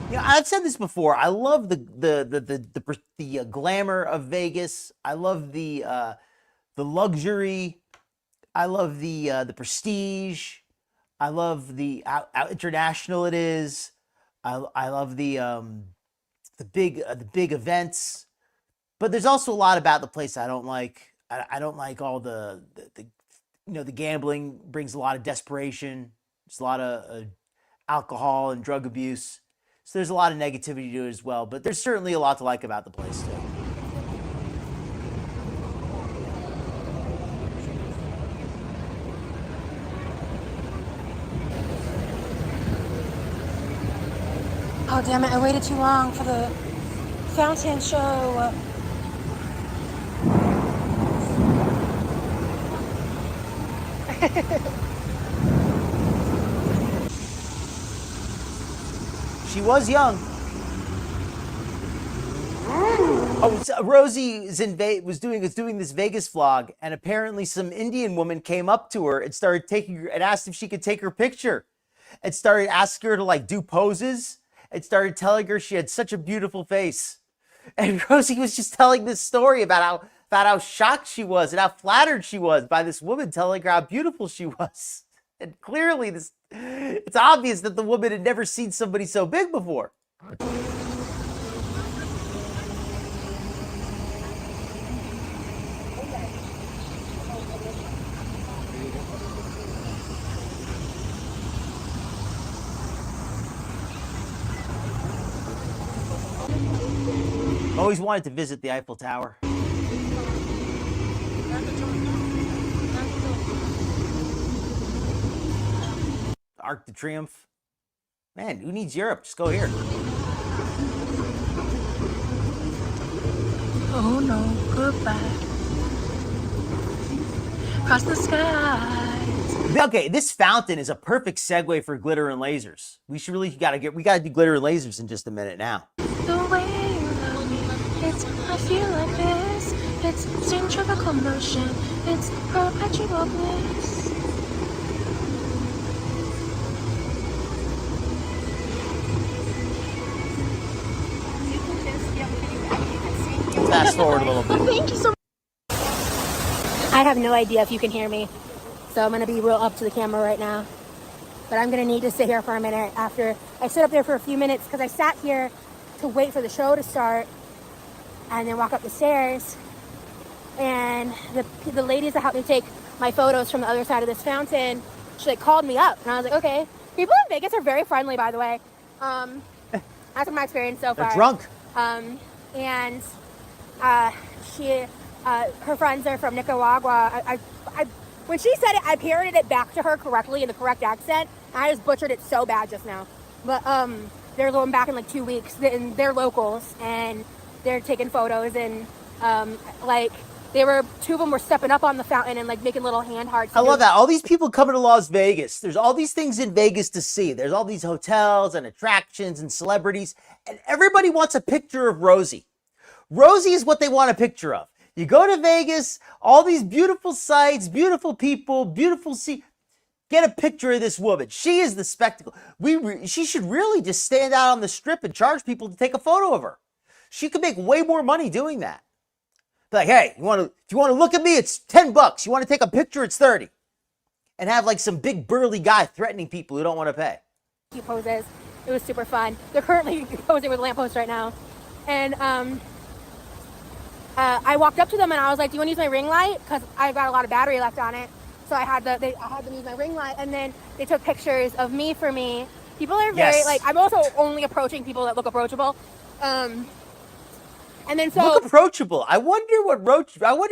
You know, I've said this before. I love the glamour of Vegas. I love the luxury. I love the prestige. I love the how international it is. I love the big events. But there's also a lot about the place I don't like. I don't like all the you know, the gambling brings a lot of desperation. There's a lot of alcohol and drug abuse. So there's a lot of negativity to it as well. But there's certainly a lot to like about the place too. Oh, damn it. I waited too long for the fountain show. She was young. Oh, so Rosie is was doing this Vegas vlog, and apparently some Indian woman came up to her and started taking her and asked if she could take her picture, and started asking her to like do poses, and started telling her she had such a beautiful face. And Rosie was just telling this story about how shocked she was and how flattered she was by this woman telling her how beautiful she was. And clearly it's obvious that the woman had never seen somebody so big before. Always wanted to visit the Eiffel Tower. Arc de Triomphe. Man, who needs Europe? Just go here. Oh no, goodbye. Across the skies. Okay, this fountain is a perfect segue for glitter and lasers. We gotta do glitter and lasers in just a minute now. The way you love me, I feel like this. It's centrifugal motion. It's perpetual bliss. Fast forward a little bit. Thank you so much. I have no idea if you can hear me, so I'm gonna be real up to the camera right now. But I'm gonna need to sit here for a minute after I sit up there for a few minutes because I sat here to wait for the show to start and then walk up the stairs. And the ladies that helped me take my photos from the other side of this fountain, she like called me up, and I was like, okay. People in Vegas are very friendly, by the way. That's been my experience so far. They're drunk. And her friends are from Nicaragua. When she said it, I parroted it back to her correctly in the correct accent. And I just butchered it so bad just now. But they're going back in like 2 weeks, and they're locals, and they're taking photos, and like two of them were stepping up on the fountain and like making little hand hearts. I love that. All these people coming to Las Vegas. There's all these things in Vegas to see. There's all these hotels and attractions and celebrities, and everybody wants a picture of Rosie. Rosie is what they want a picture of. You go to Vegas, all these beautiful sights, beautiful people, beautiful sea. Get a picture of this woman. She is the spectacle. She should really just stand out on the strip and charge people to take a photo of her. She could make way more money doing that. Like, hey, if you want to look at me, it's $10. You want to take a picture, it's 30. And have like some big burly guy threatening people who don't want to pay. Cute poses. It was super fun. They're currently posing with a lamppost right now. And I walked up to them and I was like, do you want to use my ring light? Because I've got a lot of battery left on it. So I had them use my ring light, and then they took pictures of me for me. People are very I'm also only approaching people that look approachable. And then look approachable. I wonder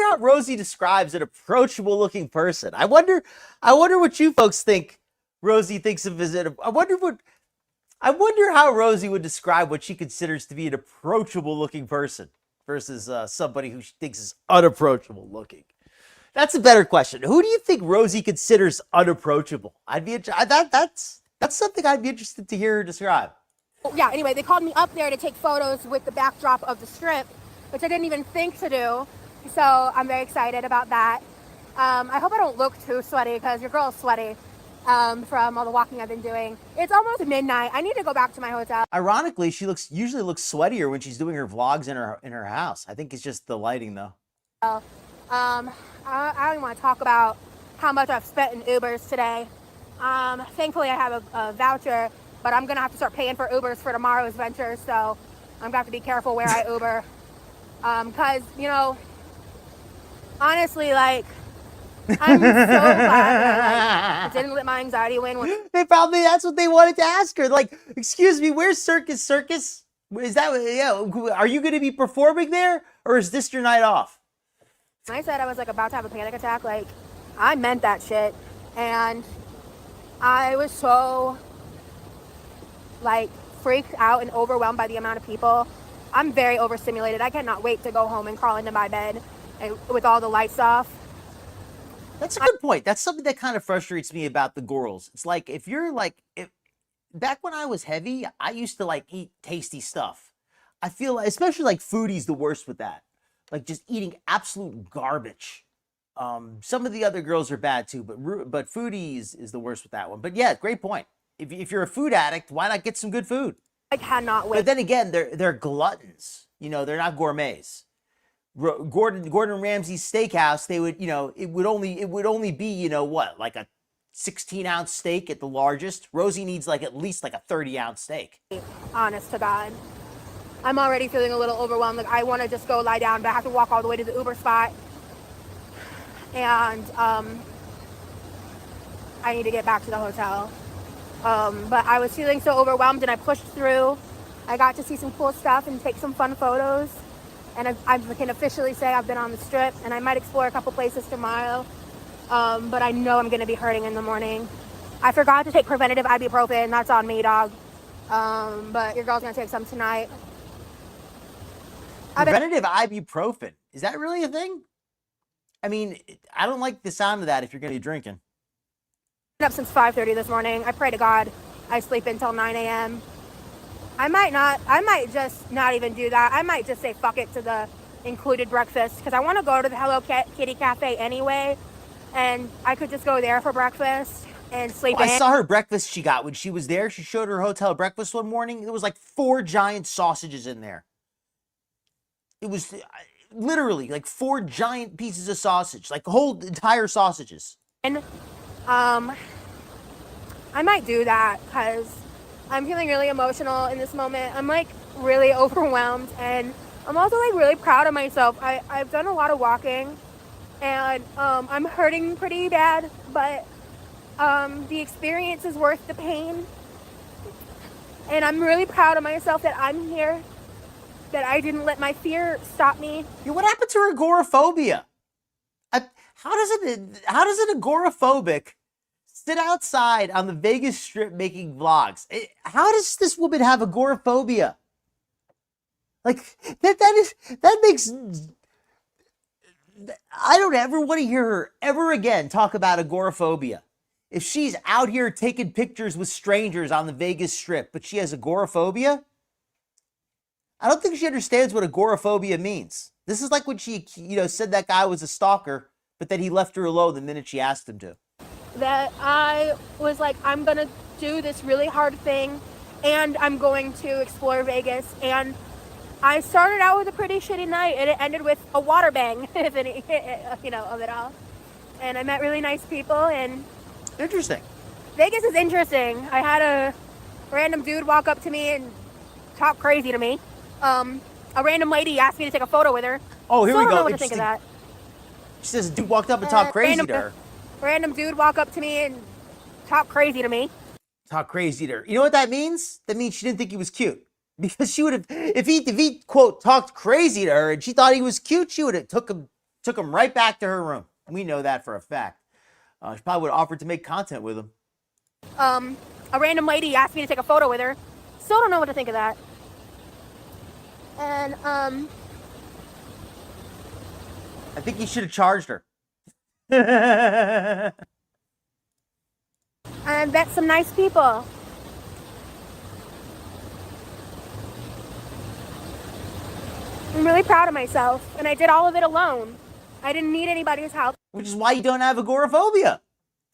how Rosie describes an approachable looking person. I wonder what you folks think Rosie thinks of as I wonder how Rosie would describe what she considers to be an approachable looking person versus somebody who she thinks is unapproachable looking. That's a better question. Who do you think Rosie considers unapproachable? That's something I'd be interested to hear her describe. Yeah, anyway, they called me up there to take photos with the backdrop of the strip, which I didn't even think to do. So I'm very excited about that. I hope I don't look too sweaty because your girl's sweaty from all the walking I've been doing. It's almost midnight. I need to go back to my hotel. Ironically, she usually looks sweatier when she's doing her vlogs in her house. I think it's just the lighting though. I don't even want to talk about how much I've spent in Ubers today. Thankfully I have a voucher, but I'm gonna have to start paying for Ubers for tomorrow's venture, so I'm gonna have to be careful where I Uber. Cause honestly, like, I'm so glad that I didn't let my anxiety win. They probably, that's what they wanted to ask her. Like, excuse me, where's Circus? Is that, are you gonna be performing there, or is this your night off? I said I was like about to have a panic attack, like, I meant that shit. And I was so like freaked out and overwhelmed by the amount of people I'm very overstimulated. I cannot wait to go home and crawl into my bed and with all the lights off. That's a good point. That's something that kind of frustrates me about the girls. It's like if you're like if back when I was heavy, I used to like eat tasty stuff. I feel like, especially like Foodie's the worst with that. Like just eating absolute garbage. Some of the other girls are bad too, but Foodie is the worst with that one. But yeah, great point. If you're a food addict, why not get some good food? I cannot wait. But then again, they're gluttons. You know, they're not gourmets. Gordon Ramsay's steakhouse, they would, you know, it would only be, you know, what, like a 16-ounce steak at the largest. Rosie needs like at least like a 30-ounce steak. Honest to God. I'm already feeling a little overwhelmed. Like I want to just go lie down, but I have to walk all the way to the Uber spot. And I need to get back to the hotel. But I was feeling so overwhelmed and I pushed through. I got to see some cool stuff and take some fun photos. And I can officially say I've been on the strip, and I might explore a couple places tomorrow. But I know I'm going to be hurting in the morning. I forgot to take preventative ibuprofen. That's on me, dog. But your girl's going to take some tonight. Preventative ibuprofen. Is that really a thing? I mean, I don't like the sound of that if you're going to be drinking. I've been up since 5:30 this morning. I pray to God I sleep until 9 a.m. I might just not even do that. I might just say fuck it to the included breakfast because I want to go to the Hello Kitty Cafe anyway, and I could just go there for breakfast and sleep in. I saw her breakfast she got when she was there. She showed her hotel breakfast one morning. There was like 4 giant sausages in there. It was literally like 4 giant pieces of sausage, like whole entire sausages. And I might do that because I'm feeling really emotional in this moment. I'm like really overwhelmed, and I'm also like really proud of myself. I've done a lot of walking, and I'm hurting pretty bad, but the experience is worth the pain. And I'm really proud of myself that I'm here, that I didn't let my fear stop me. Yeah, what happened to her agoraphobia? How does an agoraphobic sit outside on the Vegas Strip making vlogs? How does this woman have agoraphobia? Like that makes. I don't ever want to hear her ever again talk about agoraphobia. If she's out here taking pictures with strangers on the Vegas Strip, but she has agoraphobia, I don't think she understands what agoraphobia means. This is like when she, said that guy was a stalker, but then he left her alone the minute she asked him to. That I was like, I'm going to do this really hard thing, and I'm going to explore Vegas. And I started out with a pretty shitty night, and it ended with a water bang, of it all. And I met really nice people, and... Interesting. Vegas is interesting. I had a random dude walk up to me and talk crazy to me. A random lady asked me to take a photo with her. Oh, here we go. I don't know what to think of that. She says a dude walked up and talked crazy to her. Random dude walk up to me and talk crazy to me. Talk crazy to her. You know what that means? That means she didn't think he was cute. Because she would have, if he quote talked crazy to her and she thought he was cute, she would have took him right back to her room. We know that for a fact. She probably would have offered to make content with him. A random lady asked me to take a photo with her. Still don't know what to think of that. And I think he should have charged her. I met some nice people. I'm really proud of myself, and I did all of it alone. I didn't need anybody's help. Which is why you don't have agoraphobia.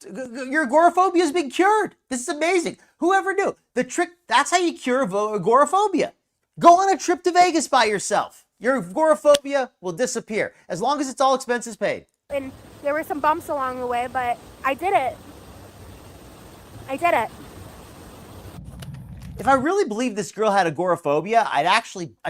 Your agoraphobia has been cured. This is amazing. Whoever knew? The trick, that's how you cure agoraphobia. Go on a trip to Vegas by yourself. Your agoraphobia will disappear, as long as it's all expenses paid. And there were some bumps along the way, but I did it. I did it. If I really believed this girl had agoraphobia, I'd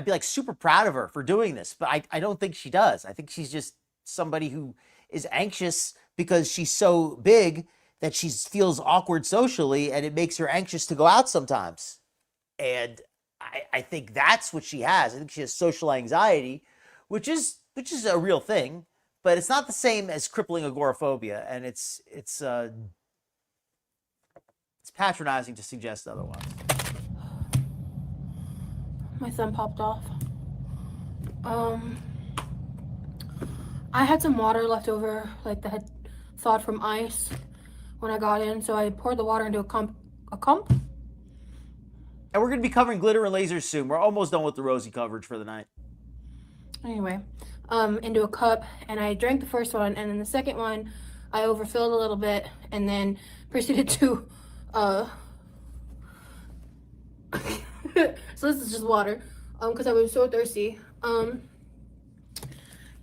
be like super proud of her for doing this, but I don't think she does. I think she's just somebody who is anxious because she's so big that she feels awkward socially, and it makes her anxious to go out sometimes. And I think that's what she has. I think she has social anxiety, which is a real thing, but it's not the same as crippling agoraphobia, and it's patronizing to suggest otherwise. My son popped off. Um, I had some water left over, like that had thawed from ice when I got in, so I poured the water into a cup. And we're going to be covering glitter and lasers soon. We're almost done with the Rosie coverage for the night. Anyway, into a cup, and I drank the first one, and then the second one, I overfilled a little bit, and then proceeded to, so this is just water, because I was so thirsty, and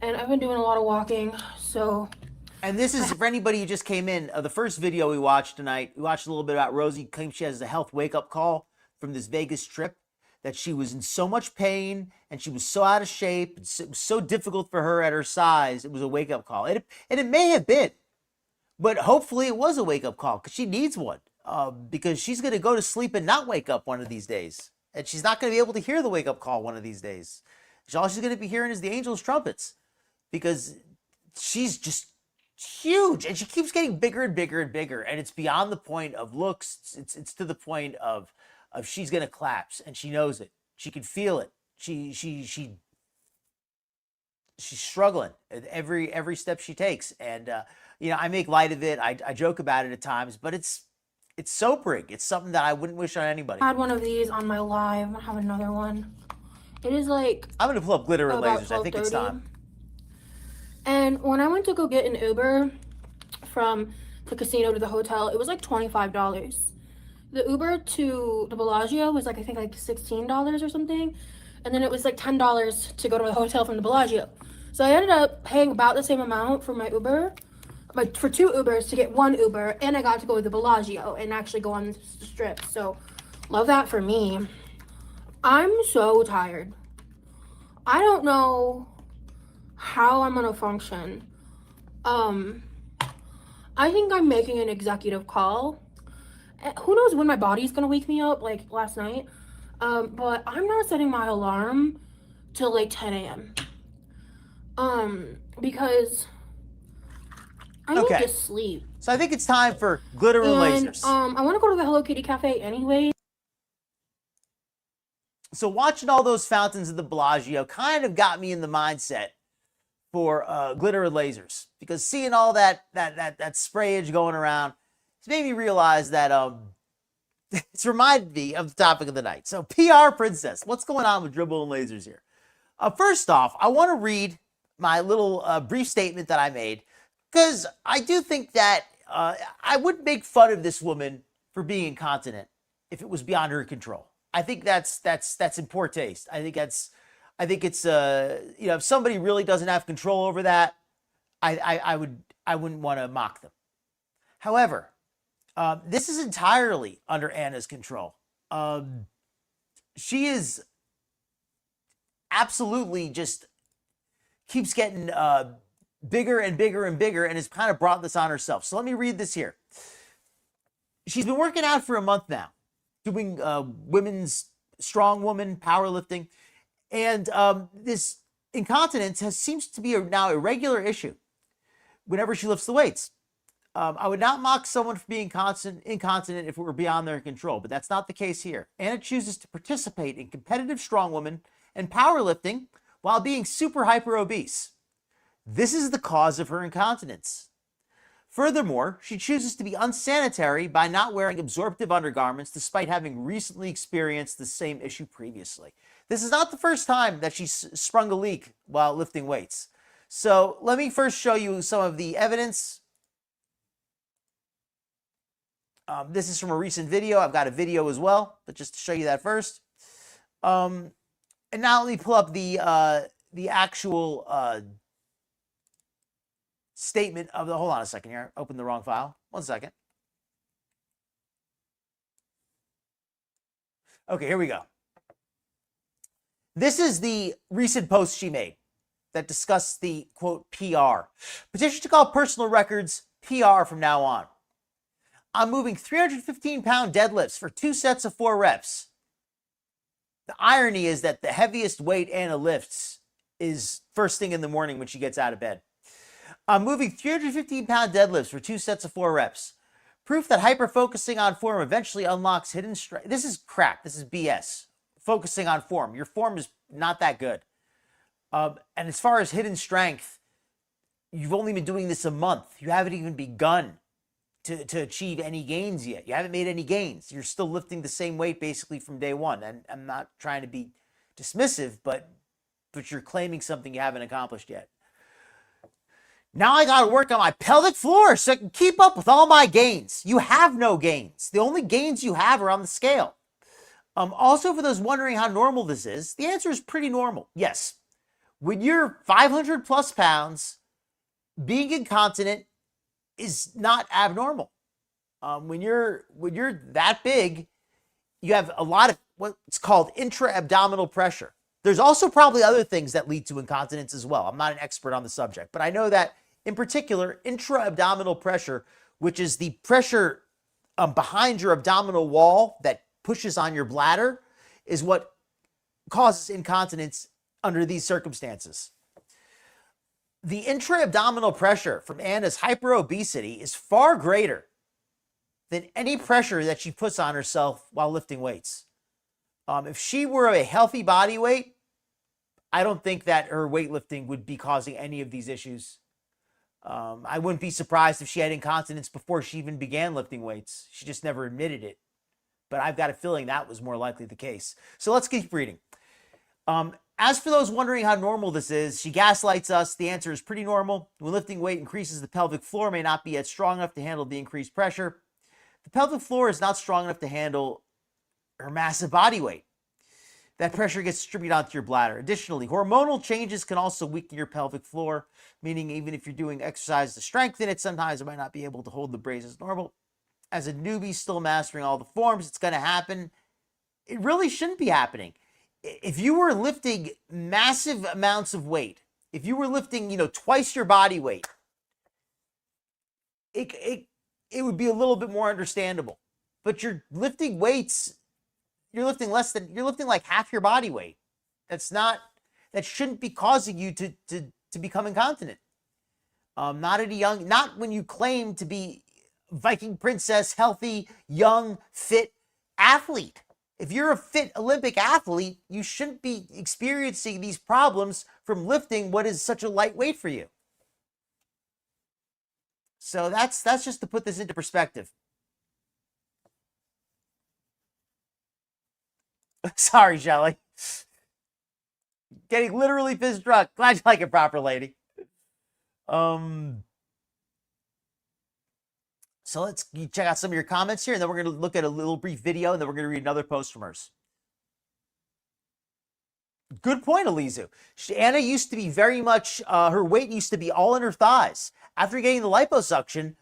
I've been doing a lot of walking, so. And this is, for anybody who just came in, the first video we watched tonight, we watched a little bit about Rosie claims she has a health wake-up call from this Vegas trip, that she was in so much pain and she was so out of shape. It was so difficult for her at her size. It was a wake-up call. And it may have been, but hopefully it was a wake-up call because she needs one, because she's going to go to sleep and not wake up one of these days. And she's not going to be able to hear the wake-up call one of these days. All she's going to be hearing is the angels' trumpets, because she's just huge and she keeps getting bigger and bigger and bigger. And it's beyond the point of looks. It's to the point of she's going to collapse, and she knows it. She can feel it. She's struggling at every step she takes. And, I make light of it. I joke about it at times, but it's sobering. It's something that I wouldn't wish on anybody. I had one of these on my live. I'm gonna have another one. It is like, I'm going to pull up glitter and lasers. I think it's time. And when I went to go get an Uber from the casino to the hotel, it was like $25. The Uber to the Bellagio was like, I think like $16 or something. And then it was like $10 to go to the hotel from the Bellagio. So I ended up paying about the same amount for my Uber, but for 2 Ubers to get 1 Uber. And I got to go to the Bellagio and actually go on the strip. So love that for me. I'm so tired. I don't know how I'm gonna function. I think I'm making an executive call. Who knows when my body's gonna wake me up, like last night. But I'm not setting my alarm till like 10 a.m. Because I need to sleep. So I think it's time for glitter and lasers. I want to go to the Hello Kitty Cafe anyway. So watching all those fountains at the Bellagio kind of got me in the mindset for glitter and lasers, because seeing all that sprayage going around, it's made me realize that it's reminded me of the topic of the night. So PR Princess, what's going on with dribble and lasers here? First off, I want to read my little brief statement that I made, because I do think that I would make fun of this woman for being incontinent if it was beyond her control. I think that's in poor taste. I think it's if somebody really doesn't have control over that, I wouldn't want to mock them. However, this is entirely under Anna's control. She is absolutely just keeps getting bigger and bigger and bigger, and has kind of brought this on herself. So let me read this here. She's been working out for a month now, doing women's strongwoman powerlifting, and this incontinence seems to be now a regular issue whenever she lifts the weights. I would not mock someone for being incontinent if it were beyond their control, but that's not the case here. Anna chooses to participate in competitive strongwoman and powerlifting while being super hyper-obese. This is the cause of her incontinence. Furthermore, she chooses to be unsanitary by not wearing absorptive undergarments despite having recently experienced the same issue previously. This is not the first time that she's sprung a leak while lifting weights. So let me first show you some of the evidence. This is from a recent video. I've got a video as well, but just to show you that first. And now let me pull up the actual statement of the, hold on a second here, open the wrong file. 1 second. Okay, here we go. This is the recent post she made that discussed the, quote, PR. Petition to call personal records PR from now on. I'm moving 315-pound deadlifts for 2 sets of 4 reps. The irony is that the heaviest weight Anna lifts is first thing in the morning when she gets out of bed. I'm moving 315-pound deadlifts for 2 sets of 4 reps. Proof that hyper-focusing on form eventually unlocks hidden strength. This is crap. This is BS. Focusing on form. Your form is not that good. And as far as hidden strength, you've only been doing this a month. You haven't even begun to achieve any gains yet. You haven't made any gains. You're still lifting the same weight basically from day one. And I'm not trying to be dismissive, but you're claiming something you haven't accomplished yet. Now I got to work on my pelvic floor so I can keep up with all my gains. You have no gains. The only gains you have are on the scale. Also, for those wondering how normal this is, the answer is pretty normal. Yes. When you're 500 plus pounds, being incontinent is not abnormal. When you're that big, you have a lot of what's called intra-abdominal pressure. There's also probably other things that lead to incontinence as well. I'm not an expert on the subject, but I know that in particular, intra-abdominal pressure, which is the pressure behind your abdominal wall that pushes on your bladder, is what causes incontinence under these circumstances. The intra-abdominal pressure from Anna's hyper-obesity is far greater than any pressure that she puts on herself while lifting weights. If she were a healthy body weight, I don't think that her weightlifting would be causing any of these issues. I wouldn't be surprised if she had incontinence before she even began lifting weights. She just never admitted it. But I've got a feeling that was more likely the case. So let's keep reading. As for those wondering how normal this is, she gaslights us. The answer is pretty normal. When lifting weight increases, the pelvic floor may not be yet strong enough to handle the increased pressure. The pelvic floor is not strong enough to handle her massive body weight. That pressure gets distributed onto your bladder. Additionally, hormonal changes can also weaken your pelvic floor, meaning even if you're doing exercise to strengthen it, sometimes it might not be able to hold the brace as normal. As a newbie still mastering all the forms, it's going to happen. It really shouldn't be happening. If you were lifting massive amounts of weight, if you were lifting, twice your body weight, it would be a little bit more understandable. But you're lifting weights, you're lifting like half your body weight. That shouldn't be causing you to become incontinent. Not when you claim to be Viking princess, healthy, young, fit athlete. If you're a fit Olympic athlete, you shouldn't be experiencing these problems from lifting what is such a light weight for you. So that's just to put this into perspective. Sorry, Shelly. Getting literally fist drunk. Glad you like it proper, lady. So let's check out some of your comments here, and then we're going to look at a little brief video, and then we're going to read another post from hers. Good point, Elizu. Anna used to be very much, her weight used to be all in her thighs. After getting the liposuction,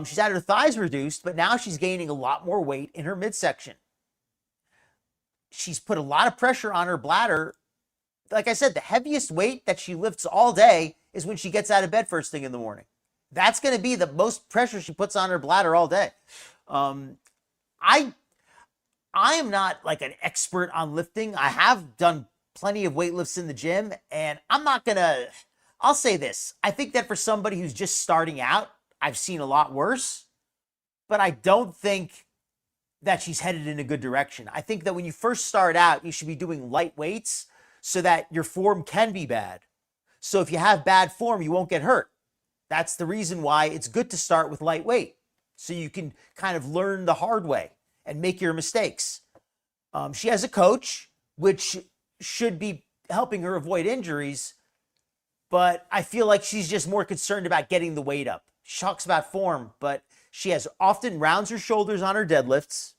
she's had her thighs reduced, but now she's gaining a lot more weight in her midsection. She's put a lot of pressure on her bladder. Like I said, the heaviest weight that she lifts all day is when she gets out of bed first thing in the morning. That's going to be the most pressure she puts on her bladder all day. I am not like an expert on lifting. I have done plenty of weight lifts in the gym, and I'll say this. I think that for somebody who's just starting out, I've seen a lot worse, but I don't think that she's headed in a good direction. I think that when you first start out, you should be doing light weights so that your form can be bad. So if you have bad form, you won't get hurt. That's the reason why it's good to start with light weight, so you can kind of learn the hard way and make your mistakes. She has a coach, which should be helping her avoid injuries, but I feel like she's just more concerned about getting the weight up. She talks about form, but she often rounds her shoulders on her deadlifts.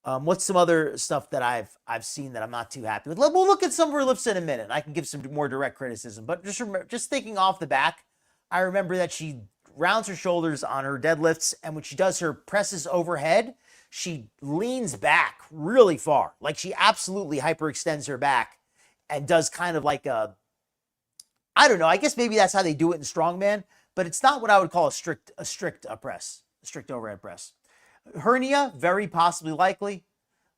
What's some other stuff that I've seen that I'm not too happy with? We'll look at some of her lifts in a minute. I can give some more direct criticism, but just thinking off the back, I remember that she rounds her shoulders on her deadlifts, and when she does her presses overhead, she leans back really far. Like she absolutely hyperextends her back and does kind of like I don't know, I guess maybe that's how they do it in strongman, but it's not what I would call a strict press, a strict overhead press. Hernia, very possibly likely.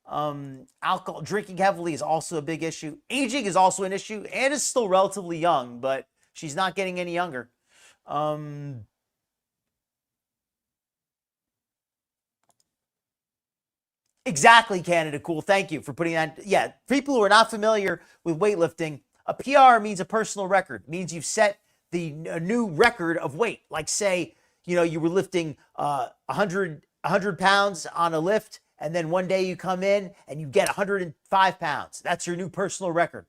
Alcohol, drinking heavily is also a big issue. Aging is also an issue. Anna's still relatively young, but she's not getting any younger. Exactly, Canada Cool. Thank you for putting that. Yeah, people who are not familiar with weightlifting, A PR means a personal record. It means you've set a new record of weight. Like say, you were lifting 100 pounds on a lift, and then one day you come in and you get 105 pounds. That's your new personal record.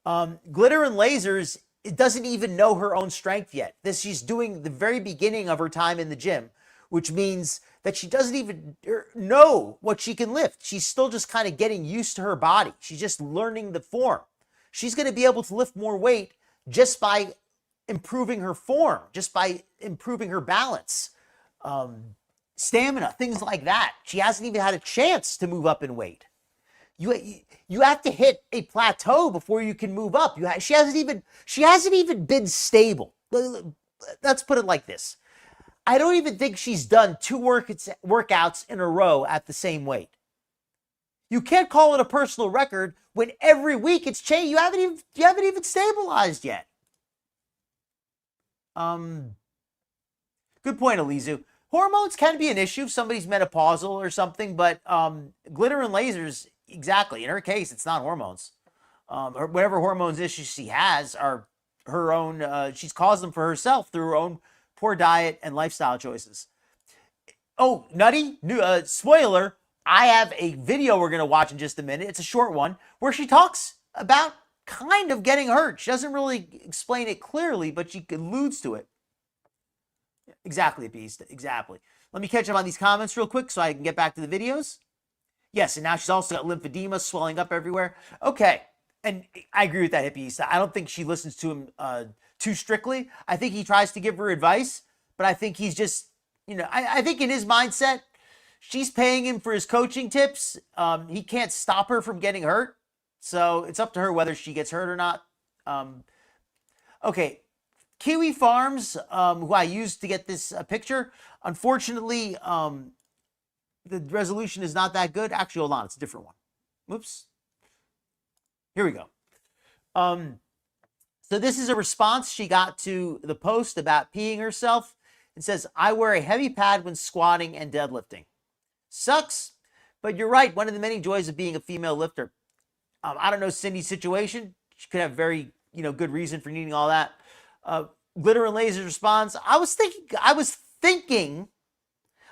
Glitter and Lasers, it doesn't even know her own strength yet. She's doing the very beginning of her time in the gym, which means that she doesn't even know what she can lift. She's still just kind of getting used to her body. She's just learning the form. She's going to be able to lift more weight just by improving her form, just by improving her balance, stamina, things like that. She hasn't even had a chance to move up in weight. You have to hit a plateau before you can move up. She hasn't even been stable. Let's put it like this. I don't even think she's done 2 workouts in a row at the same weight. You can't call it a personal record when every week it's changed. You haven't even stabilized yet. Good point, Elizu. Hormones can be an issue if somebody's menopausal or something, but Glitter and Lasers, exactly. In her case, it's not hormones. Or whatever hormones issues she has are her own. She's caused them for herself through her own poor diet and lifestyle choices. Oh, Nutty, spoiler, I have a video we're going to watch in just a minute. It's a short one where she talks about kind of getting hurt. She doesn't really explain it clearly, but she alludes to it. Exactly, Beast. Exactly. Let me catch up on these comments real quick so I can get back to the videos. Yes, and now she's also got lymphedema swelling up everywhere. Okay, and I agree with that, Hippie. I don't think she listens to him too strictly. I think he tries to give her advice, but I think he's just, I think in his mindset, she's paying him for his coaching tips. He can't stop her from getting hurt. So it's up to her whether she gets hurt or not. Okay, Kiwi Farms, who I used to get this picture, unfortunately, the resolution is not that good. Actually, hold on, it's a different one. Oops. Here we go. So this is a response she got to the post about peeing herself. It says, I wear a heavy pad when squatting and deadlifting. Sucks, but you're right. One of the many joys of being a female lifter. I don't know Cindy's situation. She could have very, good reason for needing all that. Glitter and Lasers responds, I was thinking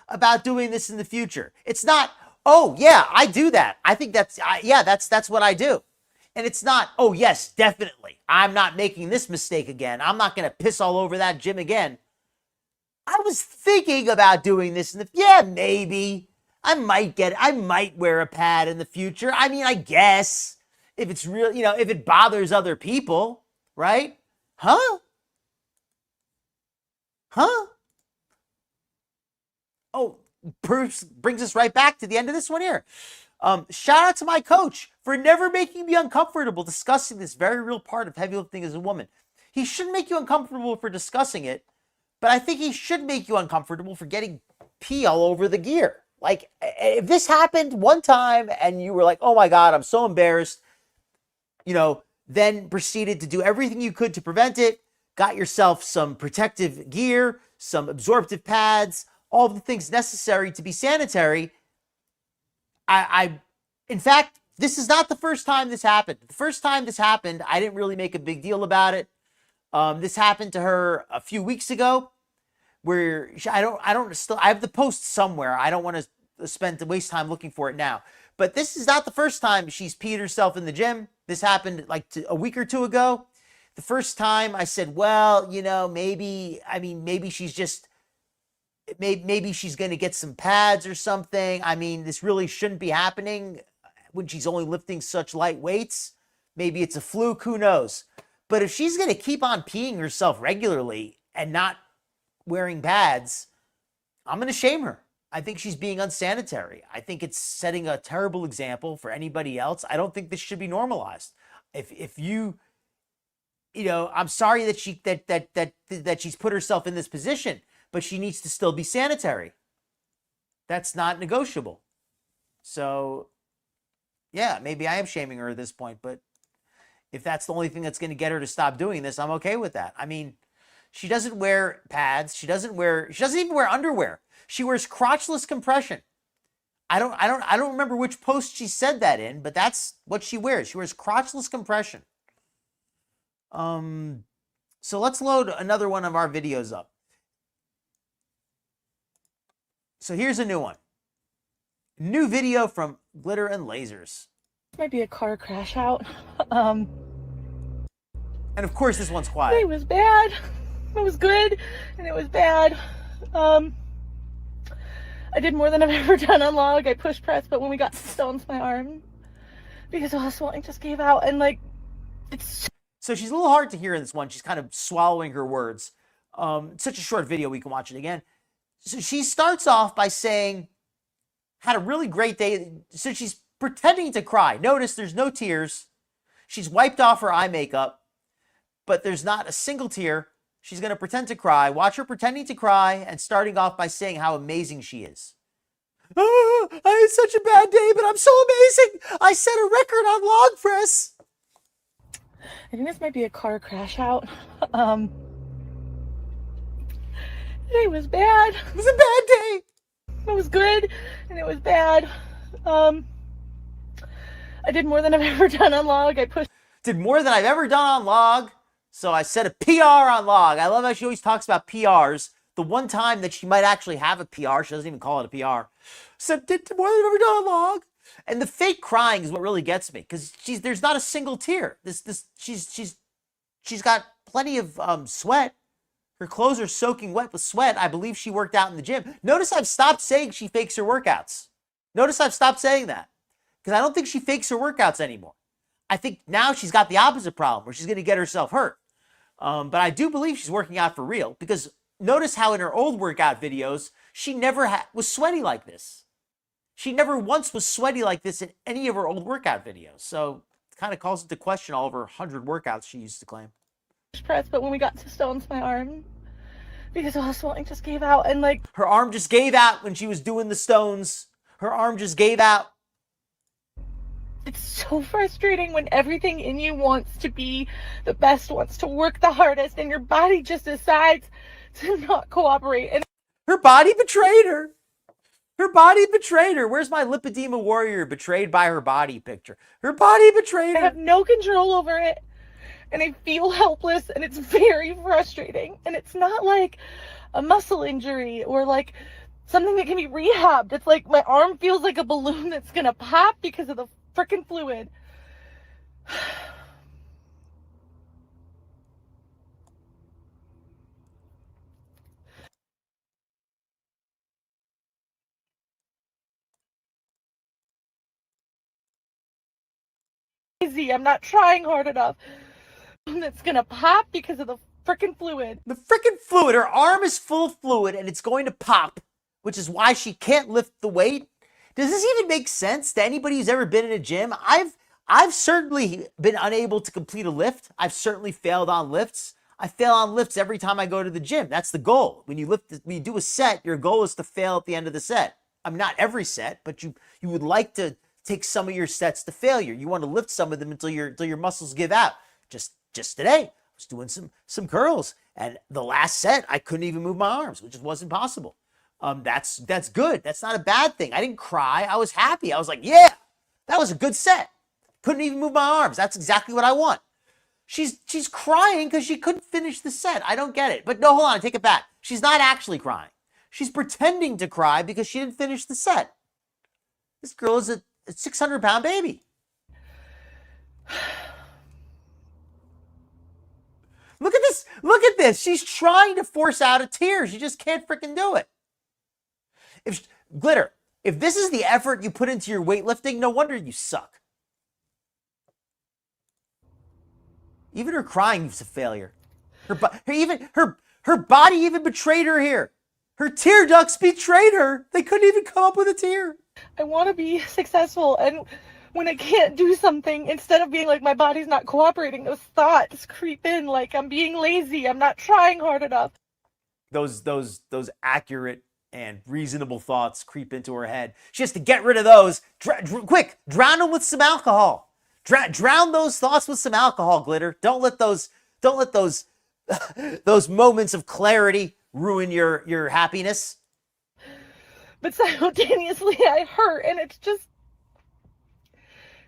about doing this in the future. It's not, oh yeah, I do that. I think that's what I do. And it's not, oh yes, definitely. I'm not making this mistake again. I'm not going to piss all over that gym again. I was thinking about doing this maybe. I might wear a pad in the future. I mean, I guess if it's real, if it bothers other people, right? Huh? Oh, brings us right back to the end of this one here. Shout out to my coach for never making me uncomfortable discussing this very real part of heavy lifting as a woman. He shouldn't make you uncomfortable for discussing it, but I think he should make you uncomfortable for getting pee all over the gear. Like, if this happened one time and you were like, oh my God, I'm so embarrassed, then proceeded to do everything you could to prevent it, got yourself some protective gear, some absorptive pads, all the things necessary to be sanitary. In fact, this is not the first time this happened. The first time this happened, I didn't really make a big deal about it. This happened to her a few weeks ago, where I have the post somewhere. I don't want to waste time looking for it now. But this is not the first time she's peed herself in the gym. This happened like a week or two ago. The first time I said, well, maybe she's just, maybe she's going to get some pads or something. I mean, this really shouldn't be happening when she's only lifting such light weights. Maybe it's a fluke, who knows? But if she's going to keep on peeing herself regularly and not wearing pads, I'm going to shame her. I think she's being unsanitary. I think it's setting a terrible example for anybody else. I don't think this should be normalized. If you, I'm sorry that she's put herself in this position, but she needs to still be sanitary. That's not negotiable. So, yeah, maybe I am shaming her at this point, but if that's the only thing that's going to get her to stop doing this, I'm okay with that. I mean, she doesn't wear pads. She doesn't even wear underwear. She wears crotchless compression. I don't remember which post she said that in, but that's what she wears. She wears crotchless compression. So let's load another one of our videos up. So here's a new one. New video from GlitterandLazers. Might be a car crash out. And of course this one's quiet. It was bad. It was good, and it was bad. I did more than I've ever done on log. I push press, but when we got to stones, my arm, because all the swelling just gave out, and like, it's... So she's a little hard to hear in this one. She's kind of swallowing her words. It's such a short video, we can watch it again. So she starts off by saying, had a really great day. So she's pretending to cry. Notice there's no tears. She's wiped off her eye makeup, but there's not a single tear. She's going to pretend to cry. Watch her pretending to cry and starting off by saying how amazing she is. Oh, I had such a bad day, but I'm so amazing. I set a record on log press. I think this might be a car crash out. It was bad. It was a bad day. It was good, and it was bad. I did more than I've ever done on log. I pushed... Did more than I've ever done on log. So I set a PR on log. I love how she always talks about PRs. The one time that she might actually have a PR, she doesn't even call it a PR. So did more than I've ever done on log. And the fake crying is what really gets me, because there's not a single tear. She's got plenty of sweat. Her clothes are soaking wet with sweat. I believe she worked out in the gym. Notice I've stopped saying she fakes her workouts. Notice I've stopped saying that, because I don't think she fakes her workouts anymore. I think now she's got the opposite problem, where she's going to get herself hurt. But I do believe she's working out for real, because notice how in her old workout videos, she never was sweaty like this. She never once was sweaty like this in any of her old workout videos. So it kind of calls into question all of her 100 workouts she used to claim. Press, but when we got to stones, my arm, because all the swelling just gave out, and like... Her arm just gave out when she was doing the stones. Her arm just gave out. It's so frustrating when everything in you wants to be the best, wants to work the hardest, and your body just decides to not cooperate. And her body betrayed her. Her body betrayed her. Where's my lipedema warrior betrayed by her body picture? Her body betrayed her. I have no control over it, and I feel helpless, and it's very frustrating. And it's not like a muscle injury or like something that can be rehabbed. It's like my arm feels like a balloon that's gonna pop because of the freaking fluid. I'm not trying hard enough. It's gonna pop because of the freaking fluid. The freaking fluid. Her arm is full of fluid and it's going to pop, which is why she can't lift the weight. Does this even make sense to anybody who's ever been in a gym? I've certainly been unable to complete a lift. I've certainly failed on lifts. I fail on lifts every time I go to the gym. That's the goal. When you do a set, your goal is to fail at the end of the set. Not every set, but you would like to take some of your sets to failure. You want to lift some of them until your muscles give out. Just today, I was doing some curls, and the last set I couldn't even move my arms, which just wasn't possible. That's good. That's not a bad thing. I didn't cry. I was happy. I was like, yeah, that was a good set. Couldn't even move my arms. That's exactly what I want. She's crying because she couldn't finish the set. I don't get it. But no, hold on, I take it back. She's not actually crying. She's pretending to cry because she didn't finish the set. This girl is a 600-pound baby. Look at this. Look at this. She's trying to force out a tear. She just can't freaking do it. Glitter, if this is the effort you put into your weightlifting, no wonder you suck. Even her crying is a failure. Her body even betrayed her here. Her tear ducts betrayed her. They couldn't even come up with a tear. I want to be successful, and when I can't do something, instead of being like my body's not cooperating, those thoughts creep in like I'm being lazy, I'm not trying hard enough. Those accurate and reasonable thoughts creep into her head. She has to get rid of those. Quick, drown them with some alcohol. Drown those thoughts with some alcohol, Glitter. Don't let those those moments of clarity ruin your happiness. But simultaneously I hurt, and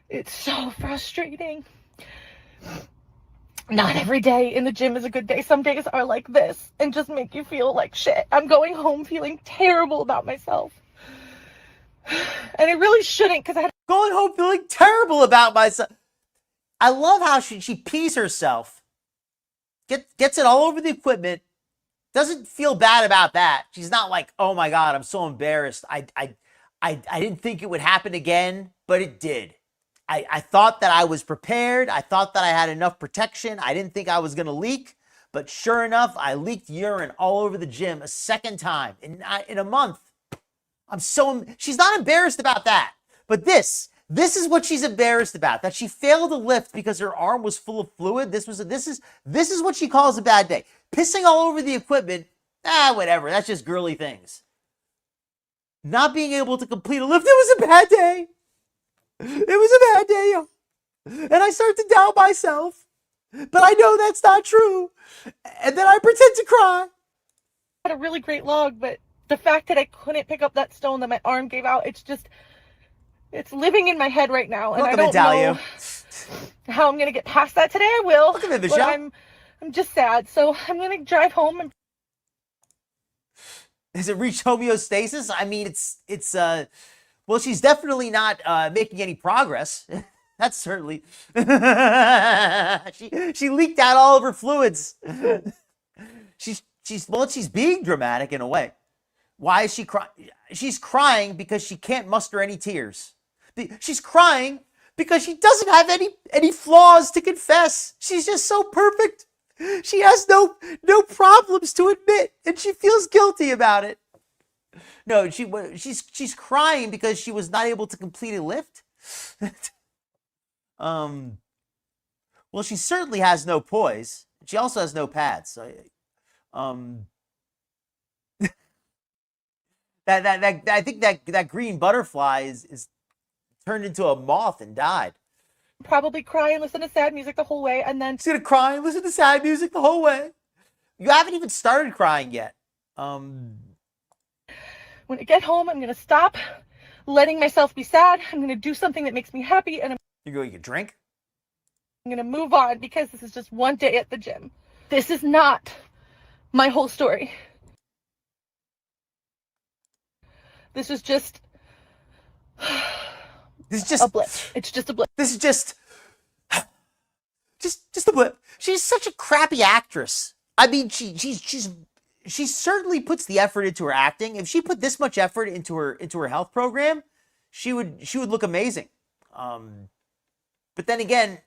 it's so frustrating. Not every day in the gym is a good day. Some days are like this and just make you feel like shit. I'm going home feeling terrible about myself. And I really shouldn't, because I had Going home feeling terrible about myself. I love how she pees herself, gets it all over the equipment, doesn't feel bad about that. She's not like, oh my God, I'm so embarrassed. I didn't think it would happen again, but it did. I thought that I was prepared. I thought that I had enough protection. I didn't think I was going to leak, but sure enough, I leaked urine all over the gym a second time in a month. She's not embarrassed about that. But this is what she's embarrassed about, that she failed to lift because her arm was full of fluid. This is what she calls a bad day. Pissing all over the equipment, whatever. That's just girly things. Not being able to complete a lift, it was a bad day. It was a bad day. And I start to doubt myself. But I know that's not true. And then I pretend to cry. a really great log, but the fact that I couldn't pick up that stone that my arm gave out, it's living in my head right now. And I don't know how I'm going to get past that today. I will. Look at me, but Michelle. I'm just sad. So I'm going to drive home and Has it reached homeostasis? I mean, well, she's definitely not making any progress. That's certainly, she leaked out all of her fluids. She's being dramatic in a way. Why is she crying? She's crying because she can't muster any tears. She's crying because she doesn't have any flaws to confess. She's just so perfect. She has no problems to admit, and she feels guilty about it. No, she's crying because she was not able to complete a lift. Well, she certainly has no poise. She also has no pads. So, I think that green butterfly is turned into a moth and died. probably cry and listen to sad music the whole way, and then She's gonna cry and listen to sad music the whole way. You haven't even started crying yet. when I get home, I'm going to stop letting myself be sad. I'm going to do something that makes me happy, and You're going to get a drink? I'm going to move on, because this is just one day at the gym. This is not my whole story. This is just a blip. It's just a blip. This is just a blip. She's such a crappy actress. I mean, she certainly puts the effort into her acting. If she put this much effort into her health program, she would look amazing. But then again,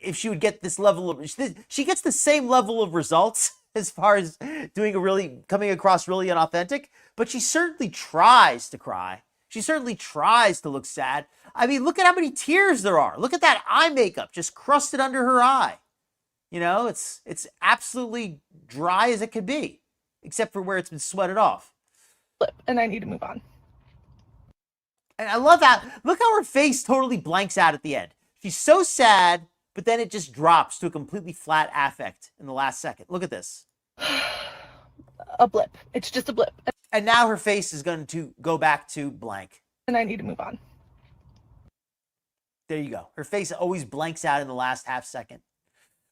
if she would get this level of, she gets the same level of results as far as coming across really unauthentic, but she certainly tries to cry. She certainly tries to look sad. I mean, look at how many tears there are. Look at that eye makeup just crusted under her eye. You know, it's absolutely dry as it could be, except for where it's been sweated off. And I need to move on. And I love that. Look how her face totally blanks out at the end. She's so sad, but then it just drops to a completely flat affect in the last second. Look at this. A blip. It's just a blip. And now her face is going to go back to blank. And I need to move on. There you go. Her face always blanks out in the last half second.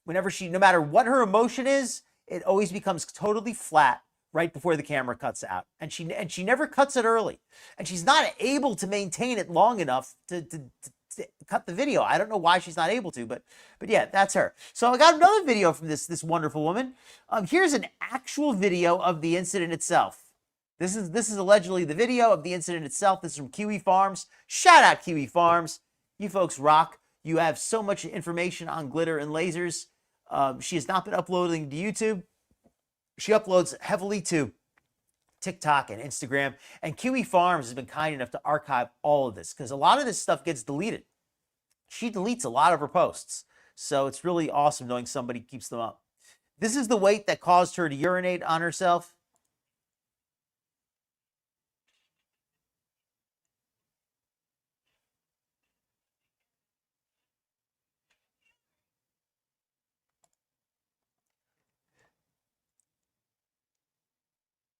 Whenever no matter what her emotion is, it always becomes totally flat right before the camera cuts out. And she never cuts it early. And she's not able to maintain it long enough to cut the video. I don't know why she's not able to, but yeah, that's her. So I got another video from this wonderful woman. Here's an actual video of the incident itself. This is allegedly the video of the incident itself. This is from Kiwi Farms. Shout out Kiwi Farms. You folks rock. You have so much information on glitter and lasers. She has not been uploading to YouTube. She uploads heavily to TikTok and Instagram. And Kiwi Farms has been kind enough to archive all of this, because a lot of this stuff gets deleted. She deletes a lot of her posts. So it's really awesome knowing somebody keeps them up. This is the weight that caused her to urinate on herself.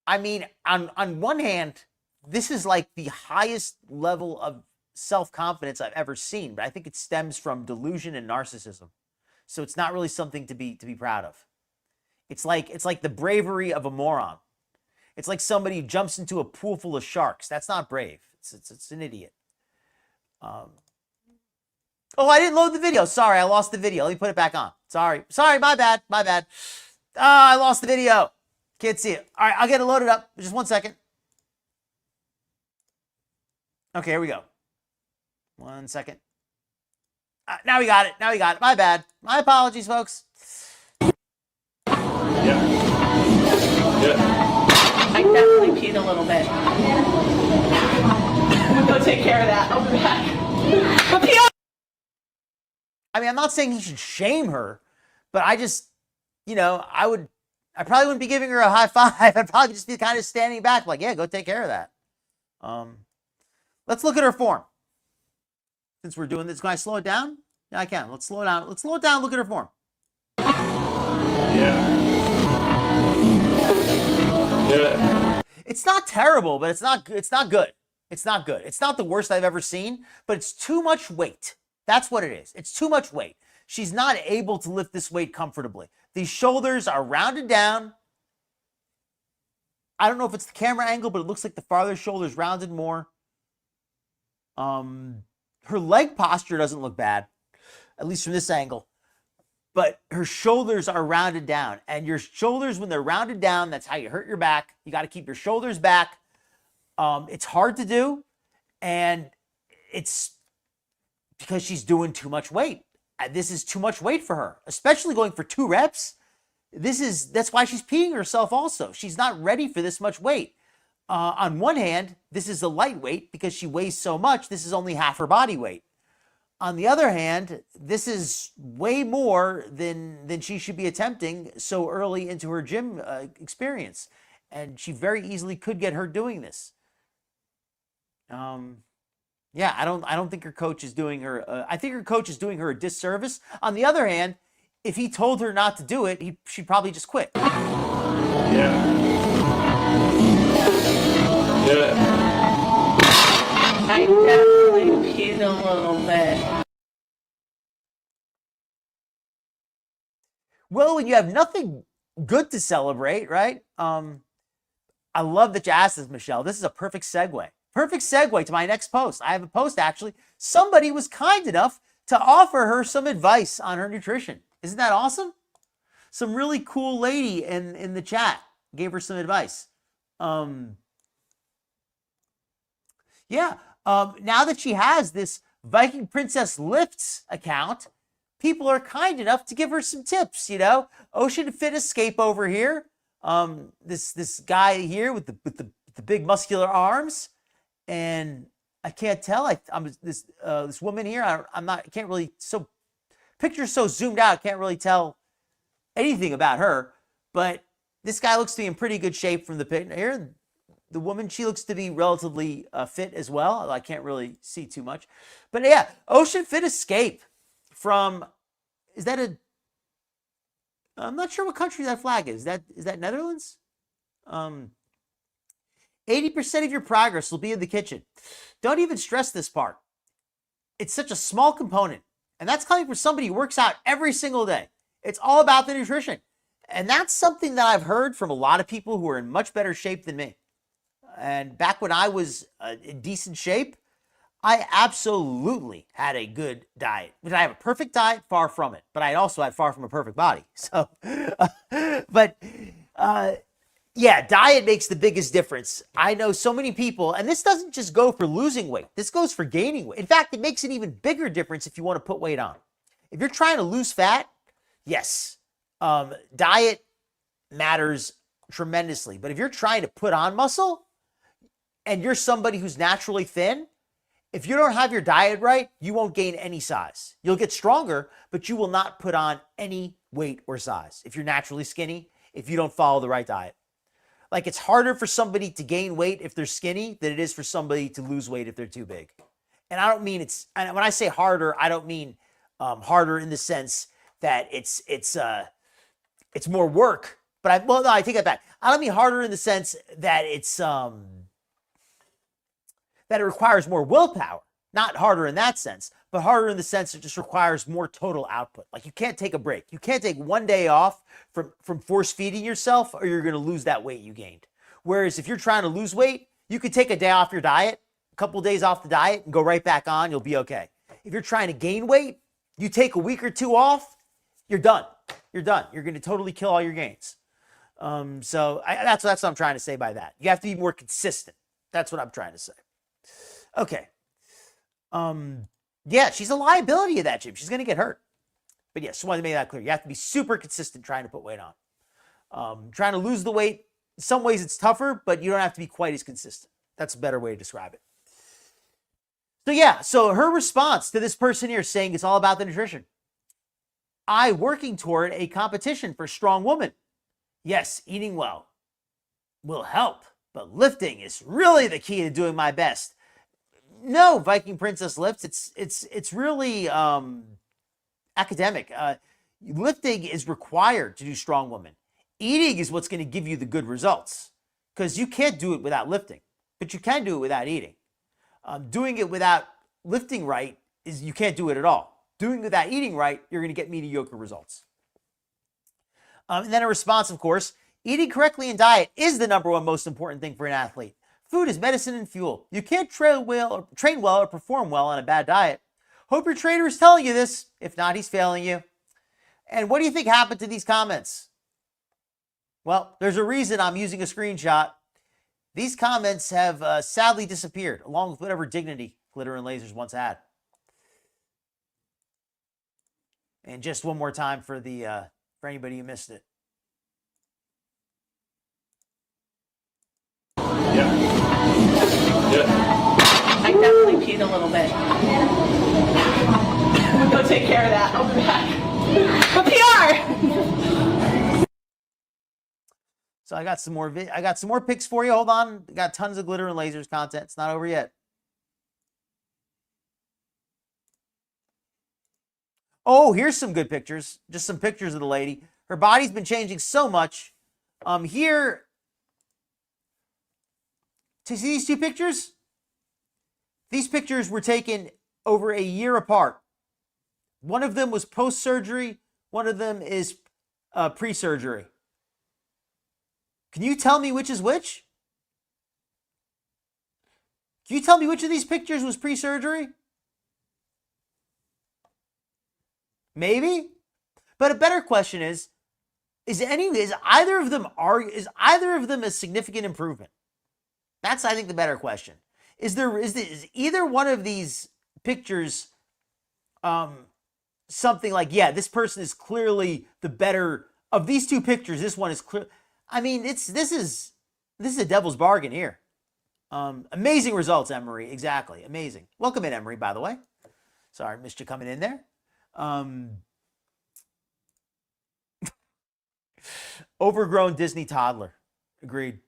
I mean, on one hand, this is like the highest level of self-confidence I've ever seen, but I think it stems from delusion and narcissism. So it's not really something to be proud of. It's like the bravery of a moron. It's like somebody who jumps into a pool full of sharks. That's not brave. It's an idiot. Oh, I didn't load the video. Sorry, I lost the video. Let me put it back on. Sorry, my bad. I lost the video. Can't see it. All right, I'll get it loaded up. Just 1 second. Okay, here we go. 1 second. Now we got it. My bad. My apologies, folks. Yeah. I definitely peed a little bit. I'm gonna go take care of that. I'll be back. I mean, I'm not saying he should shame her, but I just, I probably wouldn't be giving her a high five. I'd probably just be kind of standing back like, yeah, go take care of that. Let's look at her form. Since we're doing this, can I slow it down? Yeah, I can. Let's slow it down. Look at her form. Yeah. It's not terrible, but it's not good. It's not good. It's not the worst I've ever seen, but it's too much weight. That's what it is. It's too much weight. She's not able to lift this weight comfortably. These shoulders are rounded down. I don't know if it's the camera angle, but it looks like the farther shoulder's rounded more. Her leg posture doesn't look bad, at least from this angle. But her shoulders are rounded down. And your shoulders, when they're rounded down, that's how you hurt your back. You got to keep your shoulders back. It's hard to do. And it's because she's doing too much weight. This is too much weight for her, especially going for 2 reps. That's why she's peeing herself also. She's not ready for this much weight. On one hand, this is a lightweight because she weighs so much. This is only half her body weight. On the other hand, this is way more than she should be attempting so early into her gym experience. And she very easily could get hurt doing this. Yeah, I don't think her coach is doing her. I think her coach is doing her a disservice. On the other hand, if he told her not to do it, she'd probably just quit. Yeah. I definitely peed a little bit. Well, when you have nothing good to celebrate, right? I love that you asked this, Michelle. This is a perfect segue. Perfect segue to my next post. I have a post, actually. Somebody was kind enough to offer her some advice on her nutrition. Isn't that awesome? Some really cool lady in the chat gave her some advice. Now that she has this Viking Princess Lifts account, people are kind enough to give her some tips, Ocean Fit Escape over here. This guy here with the big muscular arms, and I can't tell. I'm this woman here. I can't really, so picture's so zoomed out, can't really tell anything about her. But this guy looks to be in pretty good shape from the picture here. The woman, she looks to be relatively fit as well. I can't really see too much. But yeah, Ocean Fit Escape from, I'm not sure what country that flag is. Is that Netherlands? 80% of your progress will be in the kitchen. Don't even stress this part. It's such a small component. And that's coming from somebody who works out every single day. It's all about the nutrition. And that's something that I've heard from a lot of people who are in much better shape than me. And back when I was in decent shape, I absolutely had a good diet. Did I have a perfect diet? Far from it. But I also had far from a perfect body. So, yeah, diet makes the biggest difference. I know so many people, and this doesn't just go for losing weight. This goes for gaining weight. In fact, it makes an even bigger difference if you want to put weight on. If you're trying to lose fat, yes, diet matters tremendously. But if you're trying to put on muscle and you're somebody who's naturally thin, if you don't have your diet right, you won't gain any size. You'll get stronger, but you will not put on any weight or size if you're naturally skinny, if you don't follow the right diet. Like, it's harder for somebody to gain weight if they're skinny than it is for somebody to lose weight if they're too big. And I don't mean and when I say harder, I don't mean harder in the sense that it's more work. But I take that back. I don't mean harder in the sense that it's that it requires more willpower. Not harder in that sense, but harder in the sense it just requires more total output. Like you can't take a break. You can't take one day off from force feeding yourself or you're going to lose that weight you gained. Whereas if you're trying to lose weight, you could take a day off your diet, a couple of days off the diet and go right back on. You'll be okay. If you're trying to gain weight, you take a week or two off, you're done. You're done. You're going to totally kill all your gains. That's what I'm trying to say by that. You have to be more consistent. That's what I'm trying to say. Okay. Yeah, she's a liability at that gym. She's going to get hurt. But yes, just wanted to make that clear. You have to be super consistent trying to put weight on. Trying to lose the weight, in some ways it's tougher, but you don't have to be quite as consistent. That's a better way to describe it. So yeah, so her response to this person here saying it's all about the nutrition. I working toward a competition for strong woman. Yes, eating well will help, but lifting is really the key to doing my best. No, Viking Princess lifts. It's really academic. Lifting is required to do strong woman. Eating is what's going to give you the good results because you can't do it without lifting, but you can do it without eating. Doing it without lifting right is you can't do it at all. Doing it without eating right, you're going to get mediocre results. And then a response, of course, eating correctly in diet is the number one most important thing for an athlete. Food is medicine and fuel. You can't train well or perform well on a bad diet. Hope your trainer is telling you this. If not, he's failing you. And what do you think happened to these comments? Well, there's a reason I'm using a screenshot. These comments have sadly disappeared, along with whatever dignity Glitter and Lasers once had. And just one more time for anybody who missed it. Yeah. I definitely peed a little bit. I'm gonna go take care of that. I'll be back. But PR! So I got some more pics for you. Hold on. I got tons of Glitter and Lasers content. It's not over yet. Oh, here's some good pictures. Just some pictures of the lady. Her body's been changing so much. Here, to see these two pictures? These pictures were taken over a year apart. One of them was post-surgery. One of them is pre-surgery. Can you tell me which is which? Can you tell me which of these pictures was pre-surgery? Maybe. But a better question is either of them a significant improvement? That's, I think, the better question. Is either one of these pictures something like, yeah, this person is clearly the better of these two pictures? This one is clear. I mean, this is a devil's bargain here. Amazing results, Emery. Exactly. Amazing. Welcome in, Emery, by the way. Sorry, missed you coming in there. Overgrown Disney toddler. Agreed.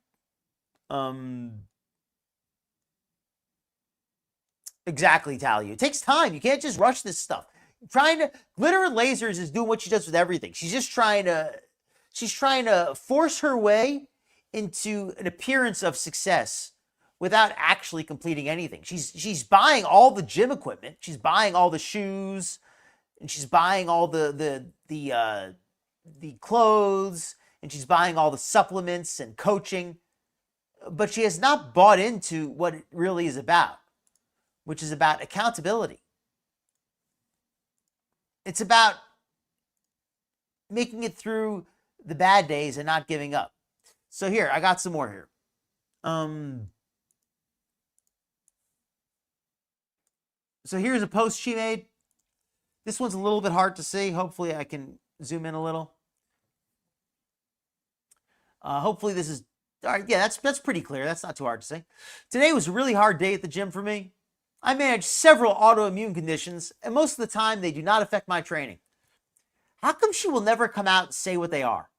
Exactly, Talia. It takes time. You can't just rush this stuff. Glitter and Lasers is doing what she does with everything. She's trying to force her way into an appearance of success without actually completing anything. She's buying all the gym equipment. She's buying all the shoes, and she's buying all the clothes, and she's buying all the supplements and coaching. But she has not bought into what it really is about, which is about accountability. It's about making it through the bad days and not giving up. So here, I got some more here. So here's a post she made. This one's a little bit hard to see. Hopefully I can zoom in a little. Hopefully this is, all right, yeah, that's pretty clear. That's not too hard to see. Today was a really hard day at the gym for me. I manage several autoimmune conditions, and most of the time they do not affect my training. How come she will never come out and say what they are?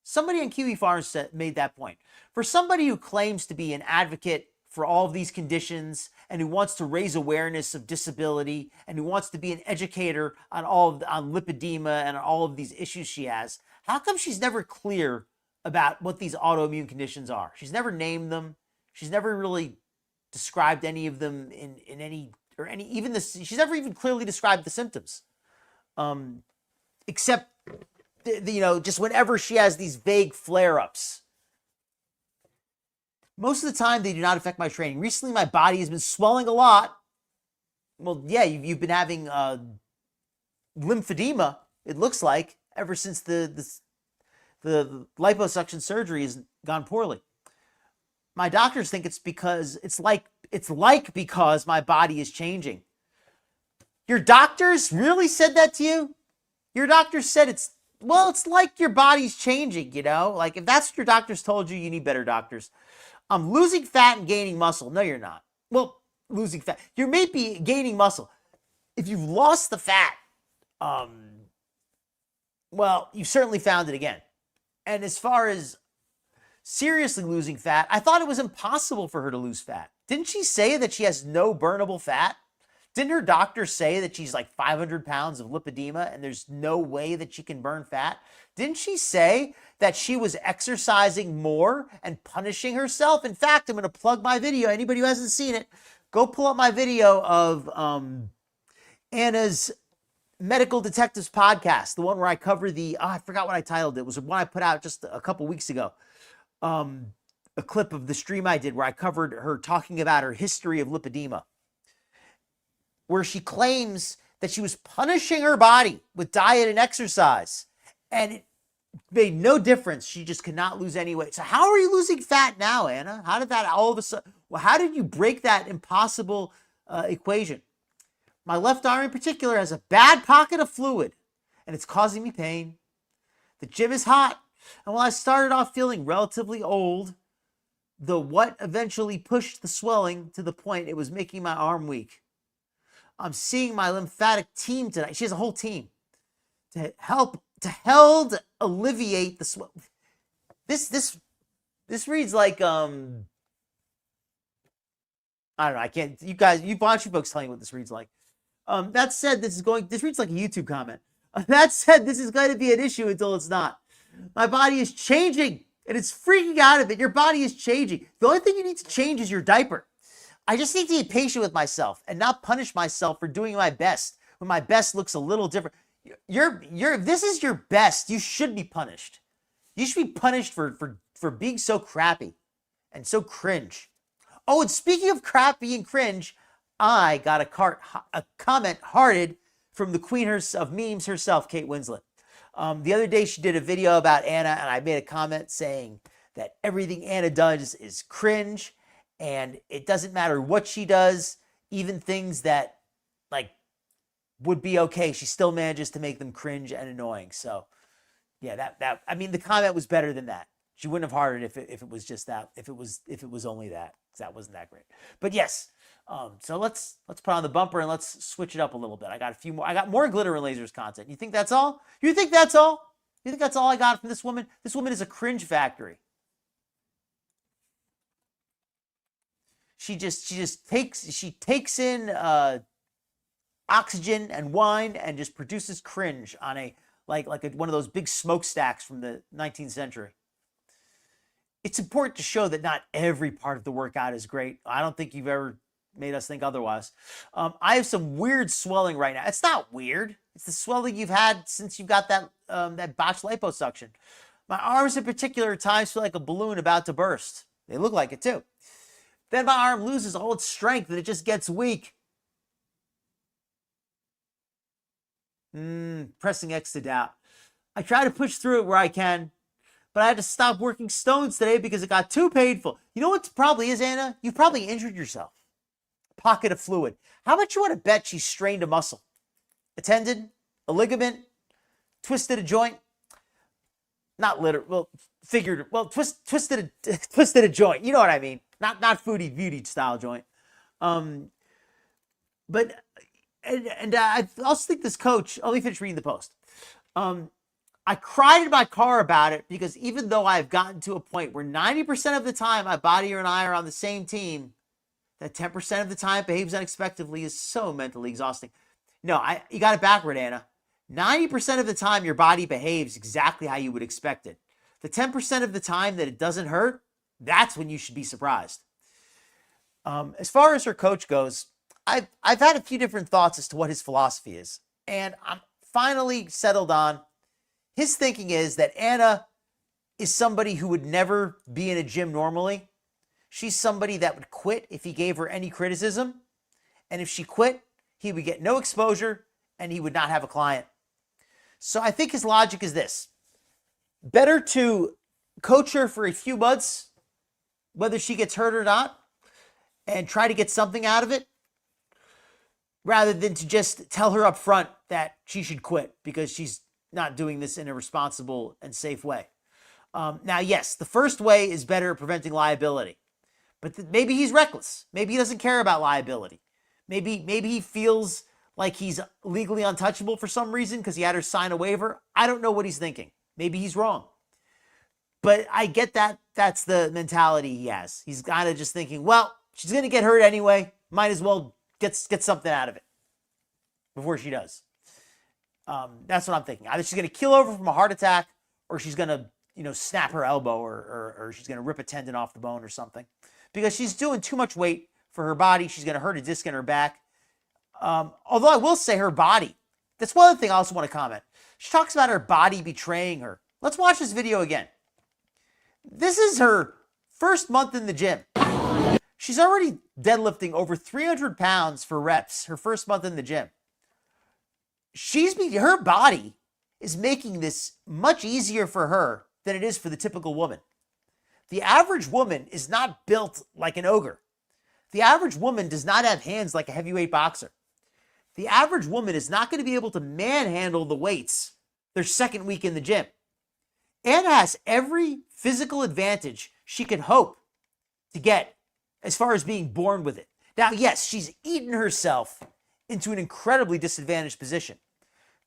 Somebody on Kiwi Farms made that point. For somebody who claims to be an advocate for all of these conditions and who wants to raise awareness of disability and who wants to be an educator on on lipedema and on all of these issues she has, how come she's never clear about what these autoimmune conditions are? She's never named them. She's never really described any of them in any or any, even this, she's never even clearly described the symptoms. Except, just whenever she has these vague flare-ups. Most of the time, they do not affect my training. Recently, my body has been swelling a lot. Well, yeah, you've been having lymphedema, it looks like, ever since the liposuction surgery has gone poorly. My doctors think it's because because my body is changing. Your doctors really said that to you? Your doctors said it's like your body's changing, Like, if that's what your doctors told you, you need better doctors. I'm losing fat and gaining muscle. No, you're not. Well, losing fat. You may be gaining muscle. If you've lost the fat, you've certainly found it again. And as far as seriously losing fat, I thought it was impossible for her to lose fat. Didn't she say that she has no burnable fat? Didn't her doctor say that she's like 500 pounds of lipedema and there's no way that she can burn fat? Didn't she say that she was exercising more and punishing herself? In fact, I'm going to plug my video. Anybody who hasn't seen it, go pull up my video of Anna's Medical Detectives podcast, the one where I cover I forgot what I titled it. It was one I put out just a couple weeks ago. A clip of the stream I did where I covered her talking about her history of lipedema, where she claims that she was punishing her body with diet and exercise, and it made no difference. She just could not lose any weight. So how are you losing fat now, Anna? How did that all of a sudden, how did you break that impossible equation? My left arm in particular has a bad pocket of fluid, and it's causing me pain. The gym is hot, and while I started off feeling relatively old, what eventually pushed the swelling to the point it was making my arm weak. I'm seeing my lymphatic team tonight. She has a whole team to help alleviate the swell. This reads like I don't know. I can't. You guys, why don't you folks tell me what this reads like? That said, this reads like a YouTube comment. That said, this is going to be an issue until it's not. My body is changing and it's freaking out of it. Your body is changing. The only thing you need to change is your diaper. I just need to be patient with myself and not punish myself for doing my best when my best looks a little different. If this is your best, you should be punished. You should be punished for being so crappy and so cringe. Oh, and speaking of crappy and cringe, I got a comment hearted from the queen of memes herself, Kate Winslet. The other day she did a video about Anna, and I made a comment saying that everything Anna does is cringe, and it doesn't matter what she does, even things that would be okay, she still manages to make them cringe and annoying. So yeah, the comment was better than that. She wouldn't have hearted if it was just that, if it was only that, because that wasn't that great. But yes, so let's put on the bumper and let's switch it up a little bit. I got more Glitter and Lasers content. You think that's all? You think that's all I got from this woman? This woman is a cringe factory. She takes in oxygen and wine and just produces cringe on one of those big smokestacks from the 19th century. It's important to show that not every part of the workout is great. I don't think you've ever made us think otherwise. I have some weird swelling right now. It's not weird. It's the swelling you've had since you got that botched liposuction. My arms in particular at times feel like a balloon about to burst. They look like it too. Then my arm loses all its strength and it just gets weak. Pressing X to doubt. I try to push through it where I can, but I had to stop working stones today because it got too painful. You know what probably is, Anna? You probably injured yourself. Pocket of fluid. How much you want to bet she strained a muscle? A tendon? A ligament? Twisted a joint? Not literal. Well, figured. Well, twisted a joint. You know what I mean? Not Foodie Beauty style joint. But I also think this coach. Let me finish reading the post. I cried in my car about it because even though I've gotten to a point where 90% of the time my body and I are on the same team, that 10% of the time it behaves unexpectedly is so mentally exhausting. No, you got it backward, Anna. 90% of the time your body behaves exactly how you would expect it. The 10% of the time that it doesn't hurt, that's when you should be surprised. As far as her coach goes, I've had a few different thoughts as to what his philosophy is, and I'm finally settled on his thinking is that Anna is somebody who would never be in a gym normally. She's somebody that would quit if he gave her any criticism, and if she quit, he would get no exposure and he would not have a client. So I think his logic is this: better to coach her for a few months, whether she gets hurt or not, and try to get something out of it, rather than to just tell her up front that she should quit because she's not doing this in a responsible and safe way. Now, yes, the first way is better at preventing liability, but maybe he's reckless. Maybe he doesn't care about liability. Maybe he feels like he's legally untouchable for some reason because he had her sign a waiver. I don't know what he's thinking. Maybe he's wrong. But I get that that's the mentality he has. He's kind of just thinking, well, she's going to get hurt anyway. Might as well get something out of it before she does. That's what I'm thinking. Either she's going to keel over from a heart attack, or she's going to, snap her elbow, or she's going to rip a tendon off the bone or something. Because she's doing too much weight for her body. She's going to hurt a disc in her back. Although I will say her body. That's one other thing I also want to comment. She talks about her body betraying her. Let's watch this video again. This is her first month in the gym. She's already deadlifting over 300 pounds for reps her first month in the gym. Her body is making this much easier for her than it is for the typical woman. The average woman is not built like an ogre. The average woman does not have hands like a heavyweight boxer. The average woman is not going to be able to manhandle the weights their second week in the gym. Anna has every physical advantage she could hope to get as far as being born with it. Now, yes, she's eaten herself into an incredibly disadvantaged position.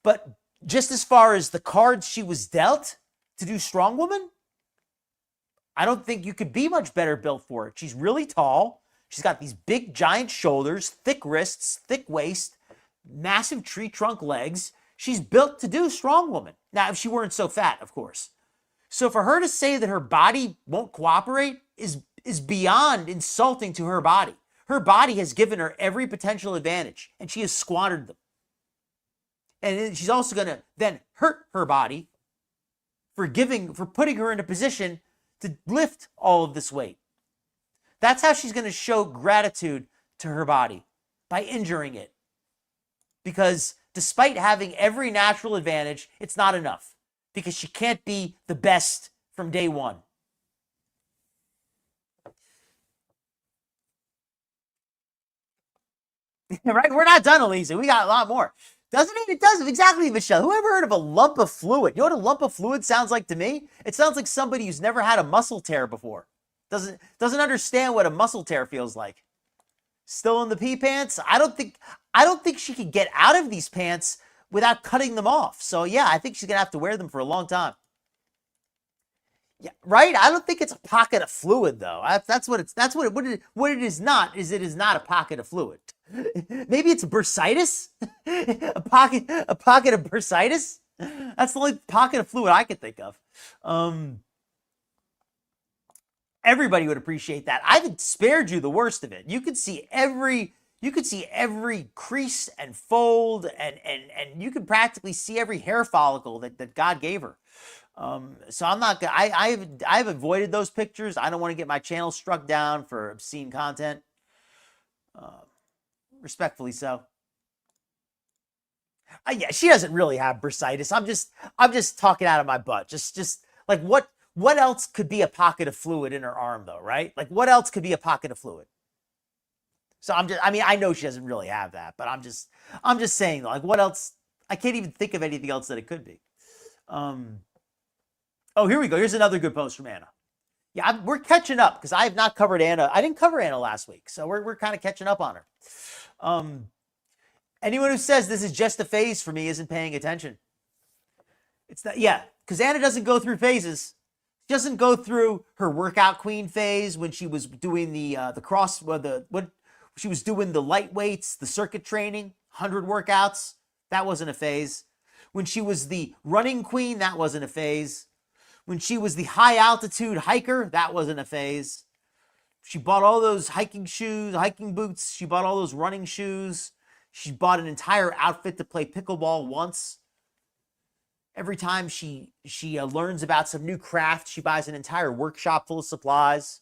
But just as far as the cards she was dealt to do strongwoman, I don't think you could be much better built for it. She's really tall. She's got these big, giant shoulders, thick wrists, thick waist, massive tree trunk legs. She's built to do strongwoman. Now, if she weren't so fat, of course. So for her to say that her body won't cooperate is beyond insulting to her body. Her body has given her every potential advantage, and she has squandered them. And she's also going to then hurt her body for putting her in a position to lift all of this weight. That's how she's going to show gratitude to her body, by injuring it. Because despite having every natural advantage, it's not enough. Because she can't be the best from day one. Right? We're not done, Elisa. We got a lot more. Doesn't it? It does. Exactly, Michelle. Who ever heard of a lump of fluid? You know what a lump of fluid sounds like to me? It sounds like somebody who's never had a muscle tear before. Doesn't understand what a muscle tear feels like. Still in the pee pants? I don't think she could get out of these pants without cutting them off. So yeah, I think she's gonna have to wear them for a long time. Yeah, right? I don't think it's a pocket of fluid though. What it is not a pocket of fluid. Maybe it's bursitis? a pocket of bursitis? That's the only pocket of fluid I could think of. Everybody would appreciate that. I've spared you the worst of it. You could see every crease and fold, and you could practically see every hair follicle that God gave her. So I'm not gonna, I've avoided those pictures. I don't want to get my channel struck down for obscene content. Respectfully so. Yeah, she doesn't really have bursitis. I'm just talking out of my butt. Just like what else could be a pocket of fluid in her arm though, right? Like what else could be a pocket of fluid? So I know she doesn't really have that, but I'm just saying, like, what else? I can't even think of anything else that it could be. Oh, here we go. Here's another good post from Anna. Yeah, we're catching up because I have not covered Anna. I didn't cover Anna last week, so we're kind of catching up on her. Anyone who says this is just a phase for me isn't paying attention. It's not, yeah, because Anna doesn't go through phases. She doesn't go through her workout queen phase when she was doing she was doing the light weights, the circuit training, 100 workouts. That wasn't a phase. When she was the running queen, that wasn't a phase. When she was the high altitude hiker, that wasn't a phase. She bought all those hiking shoes, hiking boots. She bought all those running shoes. She bought an entire outfit to play pickleball once. Every time she learns about some new craft, she buys an entire workshop full of supplies.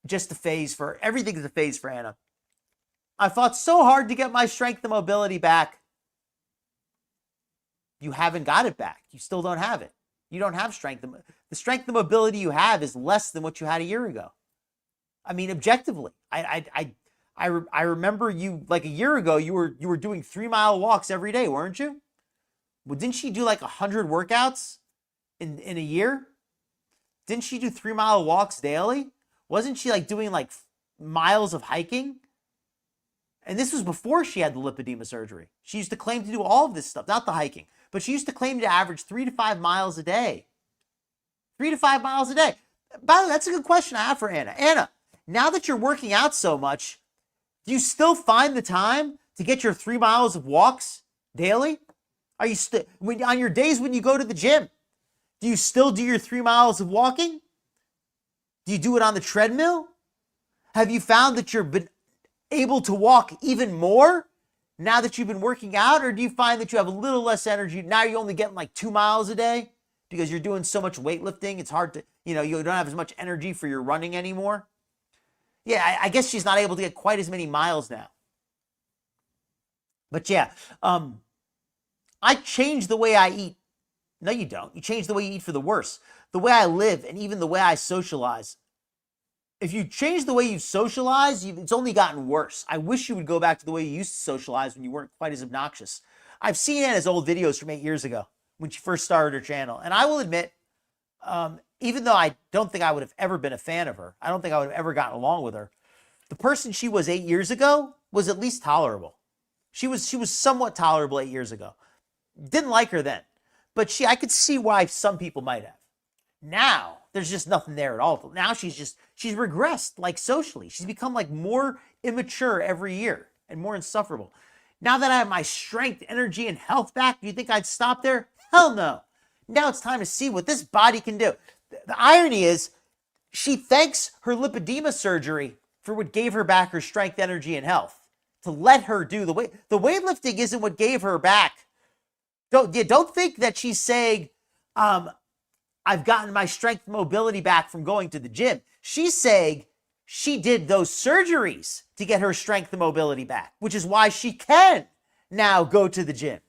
Just a phase for everything is a phase for Anna. I fought so hard to get my strength and mobility back. You haven't got it back. You still don't have it. You don't have strength. The strength and mobility you have is less than what you had a year ago. I mean, objectively, I remember you like a year ago. You were doing 3-mile walks every day, weren't you? Well, didn't she do like 100 workouts in a year? Didn't she do 3-mile walks daily? Wasn't she like doing like miles of hiking? And this was before she had the lipedema surgery. She used to claim to do all of this stuff, not the hiking, but she used to claim to average 3 to 5 miles a day. 3 to 5 miles a day. By the way, that's a good question I have for Anna. Anna, now that you're working out so much, do you still find the time to get your 3 miles of walks daily? Are you still, on your days when you go to the gym, do you still do your 3 miles of walking? Do you do it on the treadmill? Have you found that you've been able to walk even more now that you've been working out? Or do you find that you have a little less energy? Now you're only getting like 2 miles a day because you're doing so much weightlifting. It's hard to, you don't have as much energy for your running anymore. Yeah, I guess she's not able to get quite as many miles now. But yeah, I changed the way I eat. No, you don't. You change the way you eat for the worse. The way I live and even the way I socialize. If you change the way you socialize, it's only gotten worse. I wish you would go back to the way you used to socialize when you weren't quite as obnoxious. I've seen Anna's old videos from 8 years ago when she first started her channel. And I will admit, even though I don't think I would have ever been a fan of her, I don't think I would have ever gotten along with her, the person she was 8 years ago was at least tolerable. She was somewhat tolerable 8 years ago. Didn't like her then. But I could see why some people might have. Now, there's just nothing there at all. Now she's regressed, like socially. She's become like more immature every year and more insufferable. Now that I have my strength, energy, and health back, do you think I'd stop there? Hell no. Now it's time to see what this body can do. The irony is, she thanks her lipedema surgery for what gave her back her strength, energy, and health. To let her do the weight. The weightlifting isn't what gave her back. Don't think that she's saying, I've gotten my strength and mobility back from going to the gym. She's saying she did those surgeries to get her strength and mobility back, which is why she can now go to the gym.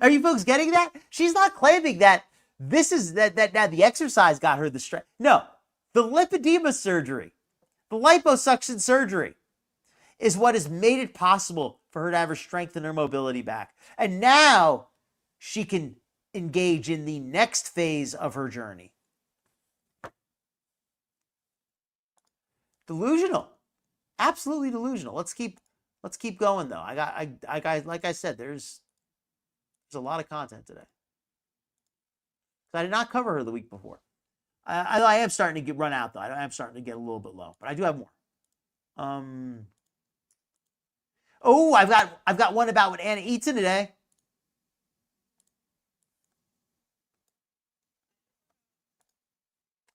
Are you folks getting that? She's not claiming that that the exercise got her the strength. No, the lipedema surgery, the liposuction surgery is what has made it possible for her to have her strength and her mobility back. And now she can engage in the next phase of her journey. Delusional. Absolutely delusional. Let's keep going though. I like I said, there's a lot of content today. So I did not cover her the week before. I am starting to run out though. I am starting to get a little bit low, but I do have more. Oh, I've got one about what Anna eats in today.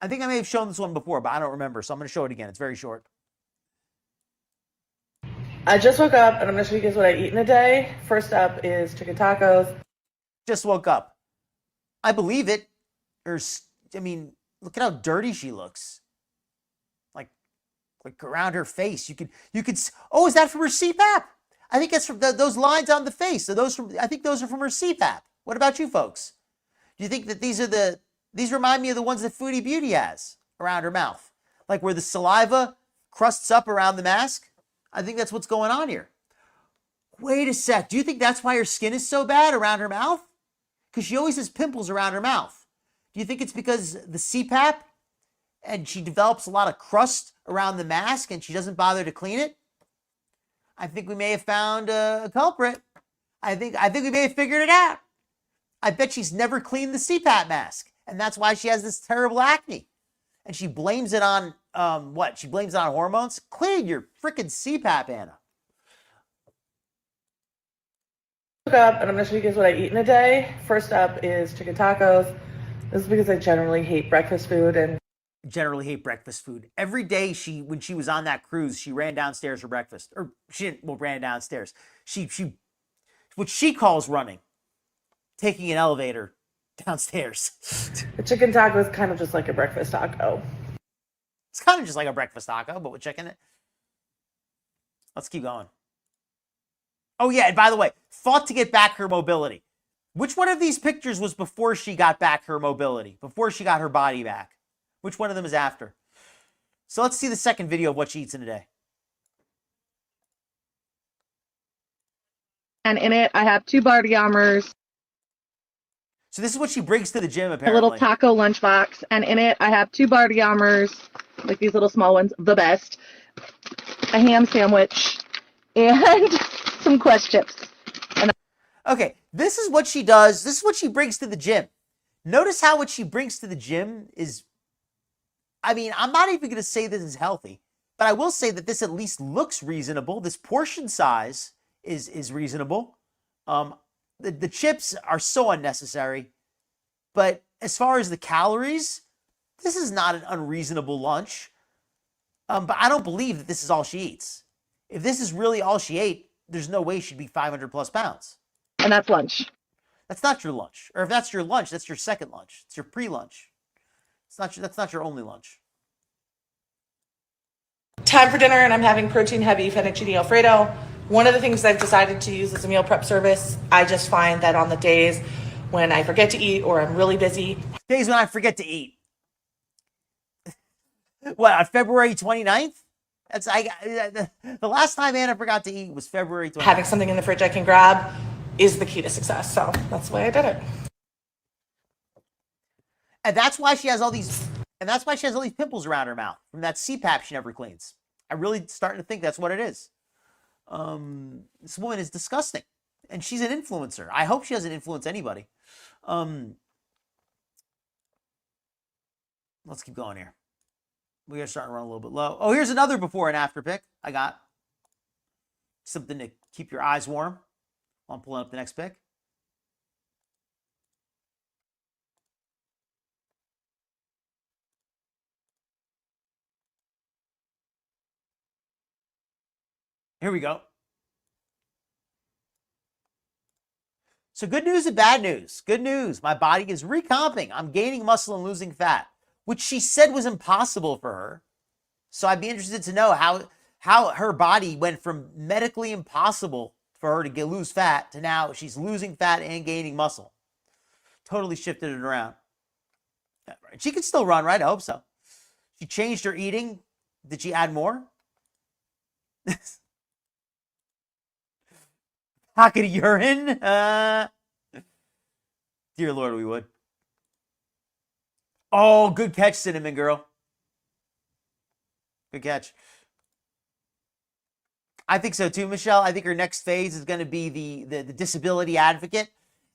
I think I may have shown this one before, but I don't remember, so I'm going to show it again. It's very short. I just woke up, and I'm going to show you guys what I eat in a day. First up is chicken tacos. Just woke up. I believe it. Look at how dirty she looks. Like around her face. You could. Oh, is that from her CPAP? I think that's from those lines on the face. I think those are from her CPAP. What about you folks? Do you think that these remind me of the ones that Foodie Beauty has around her mouth? Like where the saliva crusts up around the mask? I think that's what's going on here. Wait a sec. Do you think that's why her skin is so bad around her mouth? Because she always has pimples around her mouth. Do you think it's because the CPAP and she develops a lot of crust around the mask and she doesn't bother to clean it? I think we may have found a culprit. I think we may have figured it out. I bet she's never cleaned the CPAP mask. And that's why she has this terrible acne. And she blames it on, what? She blames it on hormones? Clean your freaking CPAP, Anna. Woke up, and I'm going to show you guys what I eat in a day. First up is chicken tacos. This is because I generally hate breakfast food. And generally hate breakfast food. Every day when she was on that cruise, she ran downstairs for breakfast. Or she didn't, well, ran downstairs. She what she calls running, taking an elevator downstairs. The chicken taco is kind of just like a breakfast taco. It's kind of just like a breakfast taco, but with chicken in it. Let's keep going. Oh, yeah, and by the way, fought to get back her mobility. Which one of these pictures was before she got back her mobility? Before she got her body back? Which one of them is after? So let's see the second video of what she eats in a day. And in it, I have 2 body armors, So this is what she brings to the gym, a apparently. little taco lunchbox, and in it, I have 2 body armors, like these little small ones, the best, a ham sandwich, and some Quest chips. Okay, this is what she does. This is what she brings to the gym. Notice how what she brings to the gym is, I mean, I'm not even going to say this is healthy, but I will say that this at least looks reasonable. This portion size is reasonable. The chips are so unnecessary, but as far as the calories, this is not an unreasonable lunch. But I don't believe that this is all she eats. If this is really all she ate, there's no way she'd be 500 plus pounds. And that's lunch. That's not your lunch. Or if that's your lunch, that's your second lunch. It's your pre-lunch. That's not your only lunch. Time for dinner, and I'm having protein-heavy fettuccine alfredo. One of the things I've decided to use as a meal prep service, I just find that on the days when I forget to eat or I'm really busy. Days when I forget to eat. What, on February 29th? That's the last time Anna forgot to eat was February 29th. Having something in the fridge I can grab is the key to success. So that's the way I did it. And that's why she has all these pimples around her mouth from that CPAP she never cleans. I'm really starting to think that's what it is. This woman is disgusting. And she's an influencer. I hope she doesn't influence anybody. Let's keep going here. We are starting to run a little bit low. Oh, here's another before and after pic I got. Something to keep your eyes warm while I'm pulling up the next pic. Here we go. So good news and bad news. Good news. My body is recomping. I'm gaining muscle and losing fat, which she said was impossible for her. So I'd be interested to know how her body went from medically impossible for her to lose fat to now she's losing fat and gaining muscle. Totally shifted it around. She could still run, right? I hope so. She changed her eating. Did she add more? Pocket of urine. Dear Lord, we would. Oh, good catch, Cinnamon Girl. Good catch. I think so too, Michelle. I think her next phase is going to be the disability advocate.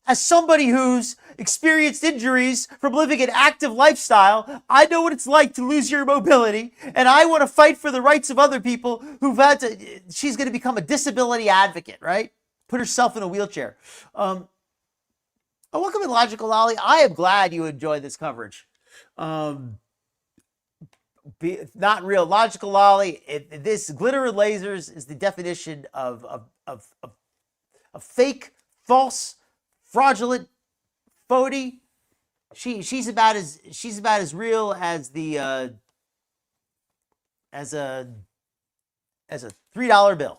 As somebody who's experienced injuries from living an active lifestyle, I know what it's like to lose your mobility, and I want to fight for the rights of other people who've had to. She's going to become a disability advocate, right? Put herself in a wheelchair. Welcome in, Logical Lolly. I am glad you enjoyed this coverage. Not real. Logical Lolly. This glitter and lasers is the definition of fake, false, fraudulent, phony. She's about as real as the as a $3 bill.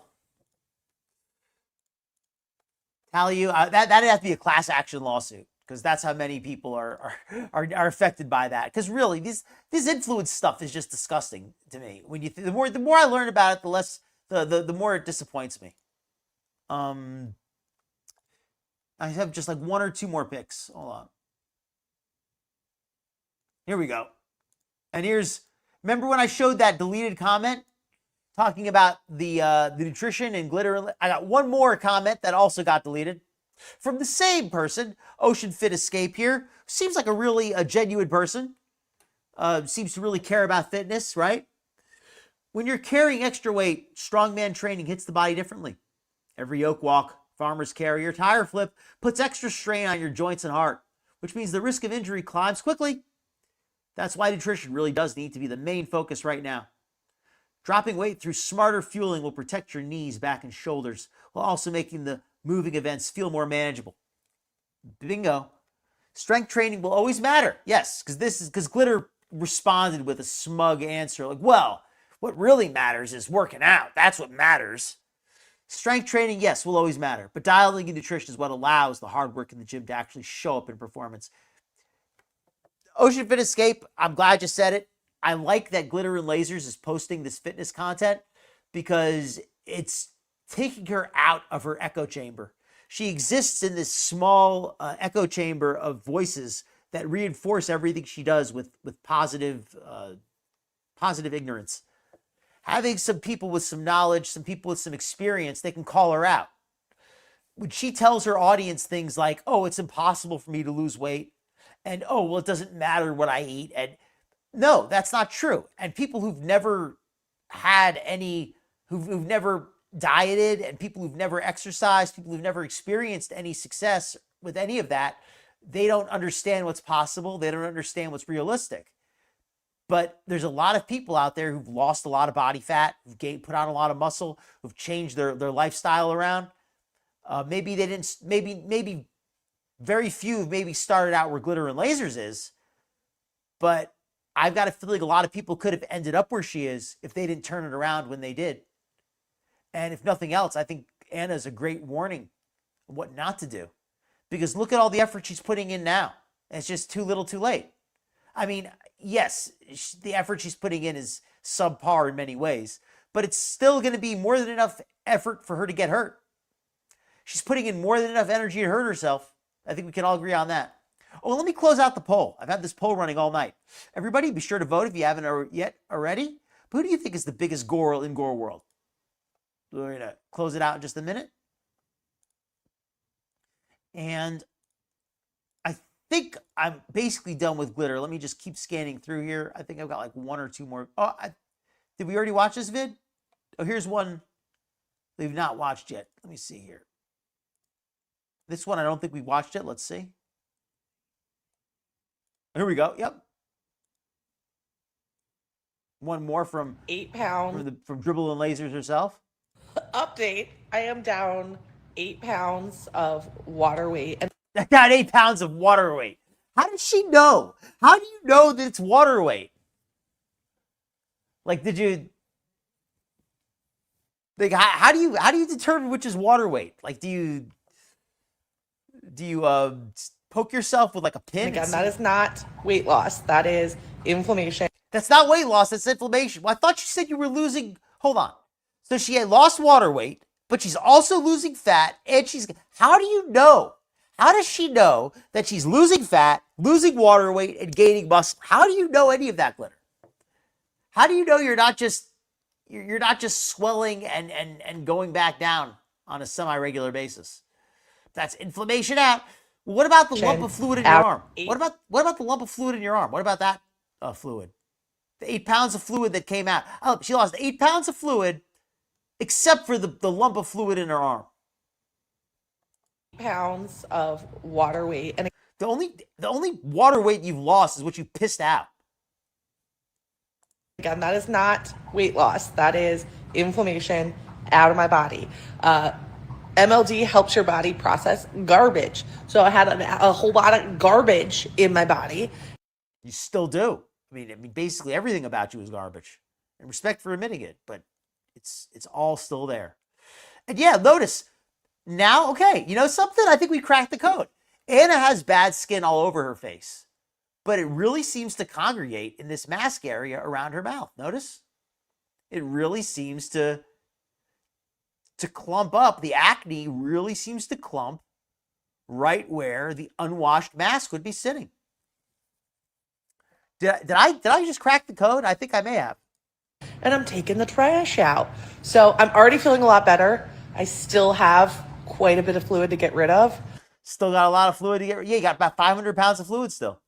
Tell you that'd have to be a class action lawsuit, because that's how many people are affected by that. Because really, this influence stuff is just disgusting to me. When you the more I learn about it, the less the more it disappoints me. I have just like one or two more picks. Hold on. Here we go. And remember when I showed that deleted comment talking about the nutrition and glitter? I got one more comment that also got deleted from the same person, Ocean Fit Escape here. Seems like a genuine person. Seems to really care about fitness, right? When you're carrying extra weight, strongman training hits the body differently. Every yoke walk, farmer's carry, or tire flip puts extra strain on your joints and heart, which means the risk of injury climbs quickly. That's why nutrition really does need to be the main focus right now. Dropping weight through smarter fueling will protect your knees, back, and shoulders, while also making the moving events feel more manageable. Bingo. Strength training will always matter. Yes, because Glitter responded with a smug answer like, well, what really matters is working out. That's what matters. Strength training, yes, will always matter, but dialing in nutrition is what allows the hard work in the gym to actually show up in performance. Ocean Fit Escape, I'm glad you said it. I like that Glitter and Lasers is posting this fitness content because it's taking her out of her echo chamber. She exists in this small echo chamber of voices that reinforce everything she does with positive ignorance. Having some people with some knowledge, some people with some experience, they can call her out. When she tells her audience things like, oh, it's impossible for me to lose weight, and oh, well, it doesn't matter what I eat, and no, that's not true. And people who've never had any, who've never dieted, and people who've never exercised, people who've never experienced any success with any of that, they don't understand what's possible. They don't understand what's realistic. But there's a lot of people out there who've lost a lot of body fat, who've put on a lot of muscle, who've changed their lifestyle around. Maybe they didn't, maybe very few have maybe started out where Glitter and Lasers is, but I've got a feeling a lot of people could have ended up where she is if they didn't turn it around when they did. And if nothing else, I think Anna is a great warning of what not to do. Because look at all the effort she's putting in now. And it's just too little too late. I mean, yes, the effort she's putting in is subpar in many ways, but it's still going to be more than enough effort for her to get hurt. She's putting in more than enough energy to hurt herself. I think we can all agree on that. Oh, let me close out the poll. I've had this poll running all night. Everybody, be sure to vote if you haven't yet already. But who do you think is the biggest Gorl in Gorlworld? We're going to close it out in just a minute. And I think I'm basically done with Glitter. Let me just keep scanning through here. I think I've got like one or two more. Oh, did we already watch this vid? Oh, here's one we've not watched yet. Let me see here. This one, I don't think we watched it. Let's see. Here we go. Yep. One more from 8 pounds. From Dribble and Lasers herself. Update. I am down 8 pounds of water weight. And Down 8 pounds of water weight. How does she know? How do you know that it's water weight? Like, did you? Like, how do you determine which is water weight? Like, do you poke yourself with like a pin? again, that is not weight loss. That is inflammation. That's not weight loss. That's inflammation. Well, I thought you said you were losing. Hold on. So she had lost water weight, but she's also losing fat, and how do you know? How does she know that she's losing fat, losing water weight, and gaining muscle? How do you know any of that, Glitter? How do you know you're not just swelling and going back down on a semi-regular basis? That's inflammation out. What about the lump of fluid in your arm? What about the lump of fluid in your arm? What about that fluid? The 8 pounds of fluid that came out. Oh, she lost 8 pounds of fluid, except for the lump of fluid in her arm. Pounds of water weight. And the only water weight you've lost is what you pissed out. again, that is not weight loss. That is inflammation out of my body. MLD helps your body process garbage. So I had a whole lot of garbage in my body. You still do. I mean, basically everything about you is garbage. And respect for admitting it, but it's all still there. And yeah, notice now, okay, you know something? I think we cracked the code. Anna has bad skin all over her face, but it really seems to congregate in this mask area around her mouth. Notice? It really seems to clump up. The acne really seems to clump right where the unwashed mask would be sitting. Did I just crack the code? I think I may have. And I'm taking the trash out. So I'm already feeling a lot better. I still have quite a bit of fluid to get rid of. Still got a lot of fluid to get rid of. Yeah, you got about 500 pounds of fluid still.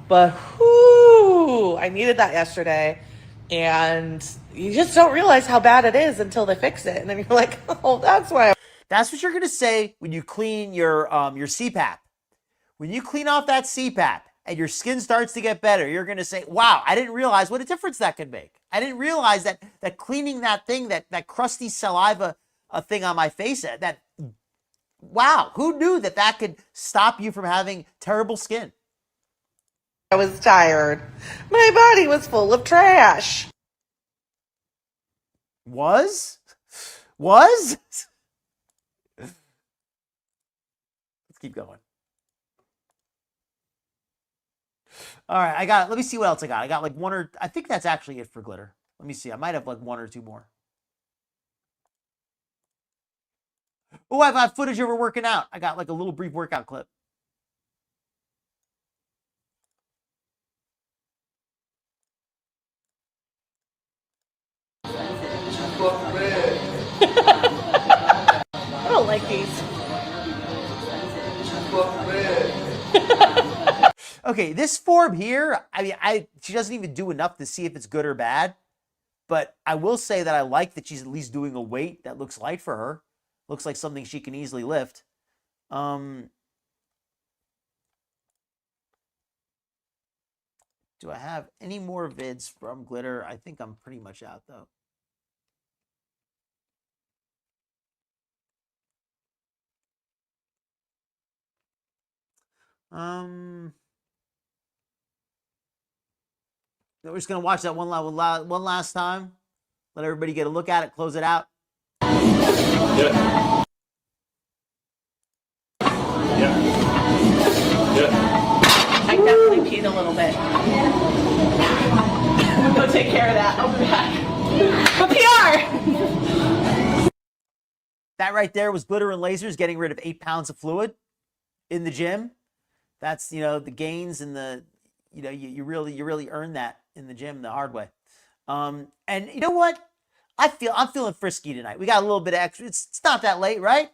But whoo, I needed that yesterday. And you just don't realize how bad it is until they fix it. And then you're like, oh, that's why. That's what you're going to say when you clean your CPAP. When you clean off that CPAP and your skin starts to get better, you're going to say, wow, I didn't realize what a difference that could make. I didn't realize that cleaning that thing, that crusty saliva thing on my face, wow, who knew that could stop you from having terrible skin? I was tired. My body was full of trash. Was? Let's keep going. All right, let me see what else I got. I got like I think that's actually it for glitter. Let me see. I might have like one or two more. Oh, I've got footage of her working out. I got like a little brief workout clip. I don't like these. Okay, this form here, I mean, she doesn't even do enough to see if it's good or bad. But I will say that I like that she's at least doing a weight that looks light for her. Looks like something she can easily lift. Do I have any more vids from glitter? I think I'm pretty much out though. We're just gonna watch that one last time. Let everybody get a look at it. Close it out. Yeah. I definitely peed a little bit. I'm gonna go take care of that. I'll be back. But PR! That right there was Glitter and Lasers getting rid of 8 pounds of fluid in the gym. That's, the gains and the, you really earn that in the gym the hard way. And you know what? I'm feeling frisky tonight. We got a little bit of extra. It's not that late, right?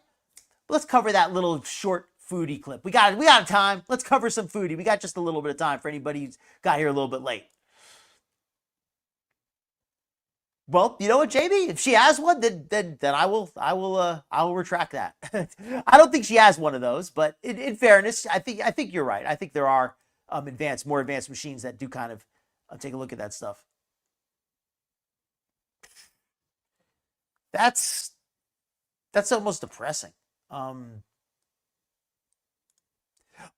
Let's cover that little short foodie clip. We got time. Let's cover some foodie. We got just a little bit of time for anybody who's got here a little bit late. Well, you know what, Jamie? If she has one, then I will retract that. I don't think she has one of those, but in fairness, I think you're right. I think there are more advanced machines that do kind of take a look at that stuff. That's almost depressing.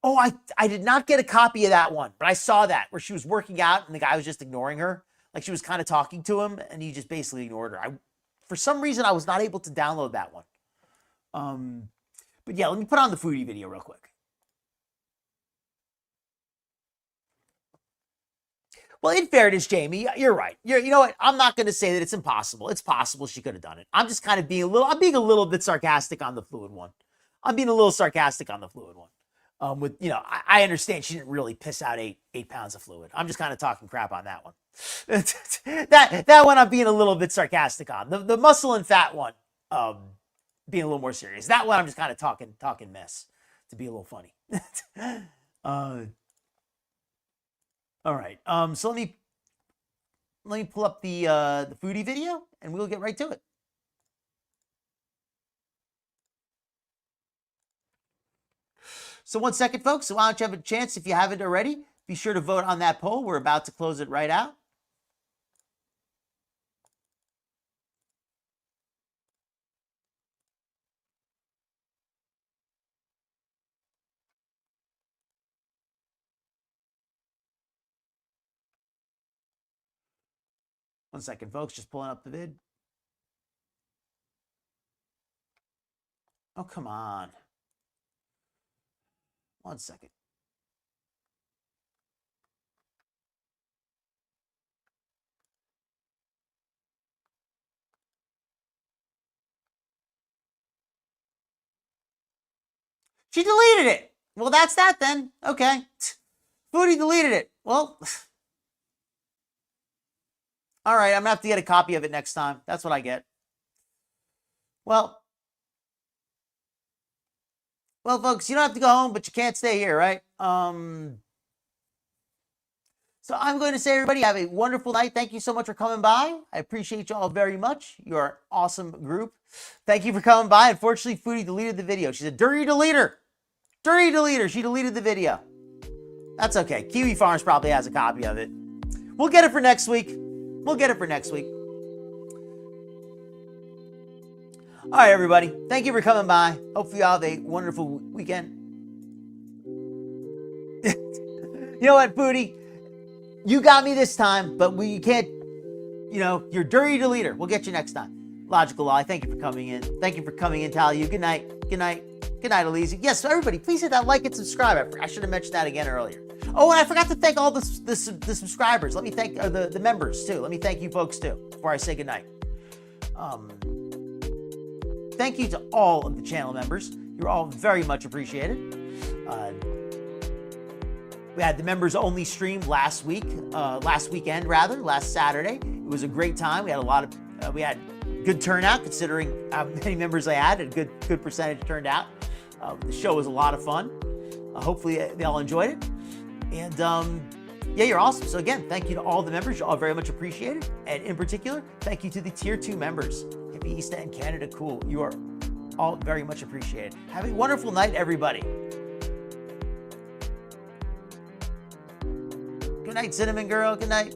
Oh, I did not get a copy of that one, but I saw that where she was working out and the guy was just ignoring her. Like she was kind of talking to him and he just basically ignored her. For some reason, I was not able to download that one. But yeah, let me put on the foodie video real quick. Well, in fairness, Jamie, you're right. You know what? I'm not going to say that it's impossible. It's possible she could have done it. I'm just kind of being a little bit sarcastic on the fluid one. I'm being a little sarcastic on the fluid one. I understand she didn't really piss out eight pounds of fluid. I'm just kind of talking crap on that one. that one I'm being a little bit sarcastic on. The muscle and fat one, being a little more serious. That one I'm just kind of talking mess to be a little funny. All right. So let me pull up the foodie video and we'll get right to it. So 1 second, folks. So why don't you have a chance, if you haven't already, be sure to vote on that poll. We're about to close it right out. One second, folks. Just pulling up the vid. Oh, come on. 1 second. She deleted it. Well, that's that then. Okay. Foodie deleted it. Well, all right. I'm going to have to get a copy of it next time. That's what I get. Well, folks, you don't have to go home, but you can't stay here, right? So I'm going to say, everybody, have a wonderful night. Thank you so much for coming by. I appreciate you all very much. You're an awesome group. Thank you for coming by. Unfortunately, Foodie deleted the video. She's a dirty deleter. Dirty deleter. She deleted the video. That's okay. Kiwi Farms probably has a copy of it. We'll get it for next week. We'll get it for next week. All right, everybody. Thank you for coming by. Hopefully you all have a wonderful weekend. You know what, Foodie? You got me this time, but we can't, you're dirty deleter. We'll get you next time. Logical Lie, thank you for coming in. Thank you for coming in, Talia. Good night. Good night. Good night, Elise. Yes, so everybody, please hit that like and subscribe. I should have mentioned that again earlier. Oh, and I forgot to thank all the subscribers. Let me thank the members, too. Let me thank you folks, too, before I say good night. Thank you to all of the channel members. You're all very much appreciated. We had the members only stream last weekend, last Saturday. It was a great time. We had we had good turnout considering how many members I had. A good percentage turned out. The show was a lot of fun. Hopefully they all enjoyed it. And yeah, you're awesome. So again, thank you to all the members. You're all very much appreciated. And in particular, thank you to the Tier 2 members. Hippie East End Canada, cool. You are all very much appreciated. Have a wonderful night, everybody. Good night, Cinnamon Girl. Good night.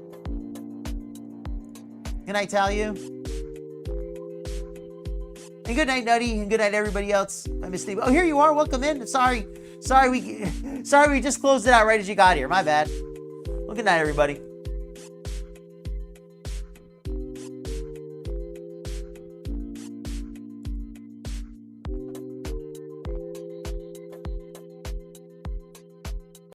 Good night, Talia. And good night, Nutty. And good night, everybody else. I missed you. Oh, here you are. Welcome in. Sorry we just closed it out right as you got here. My bad. Well, good night, everybody.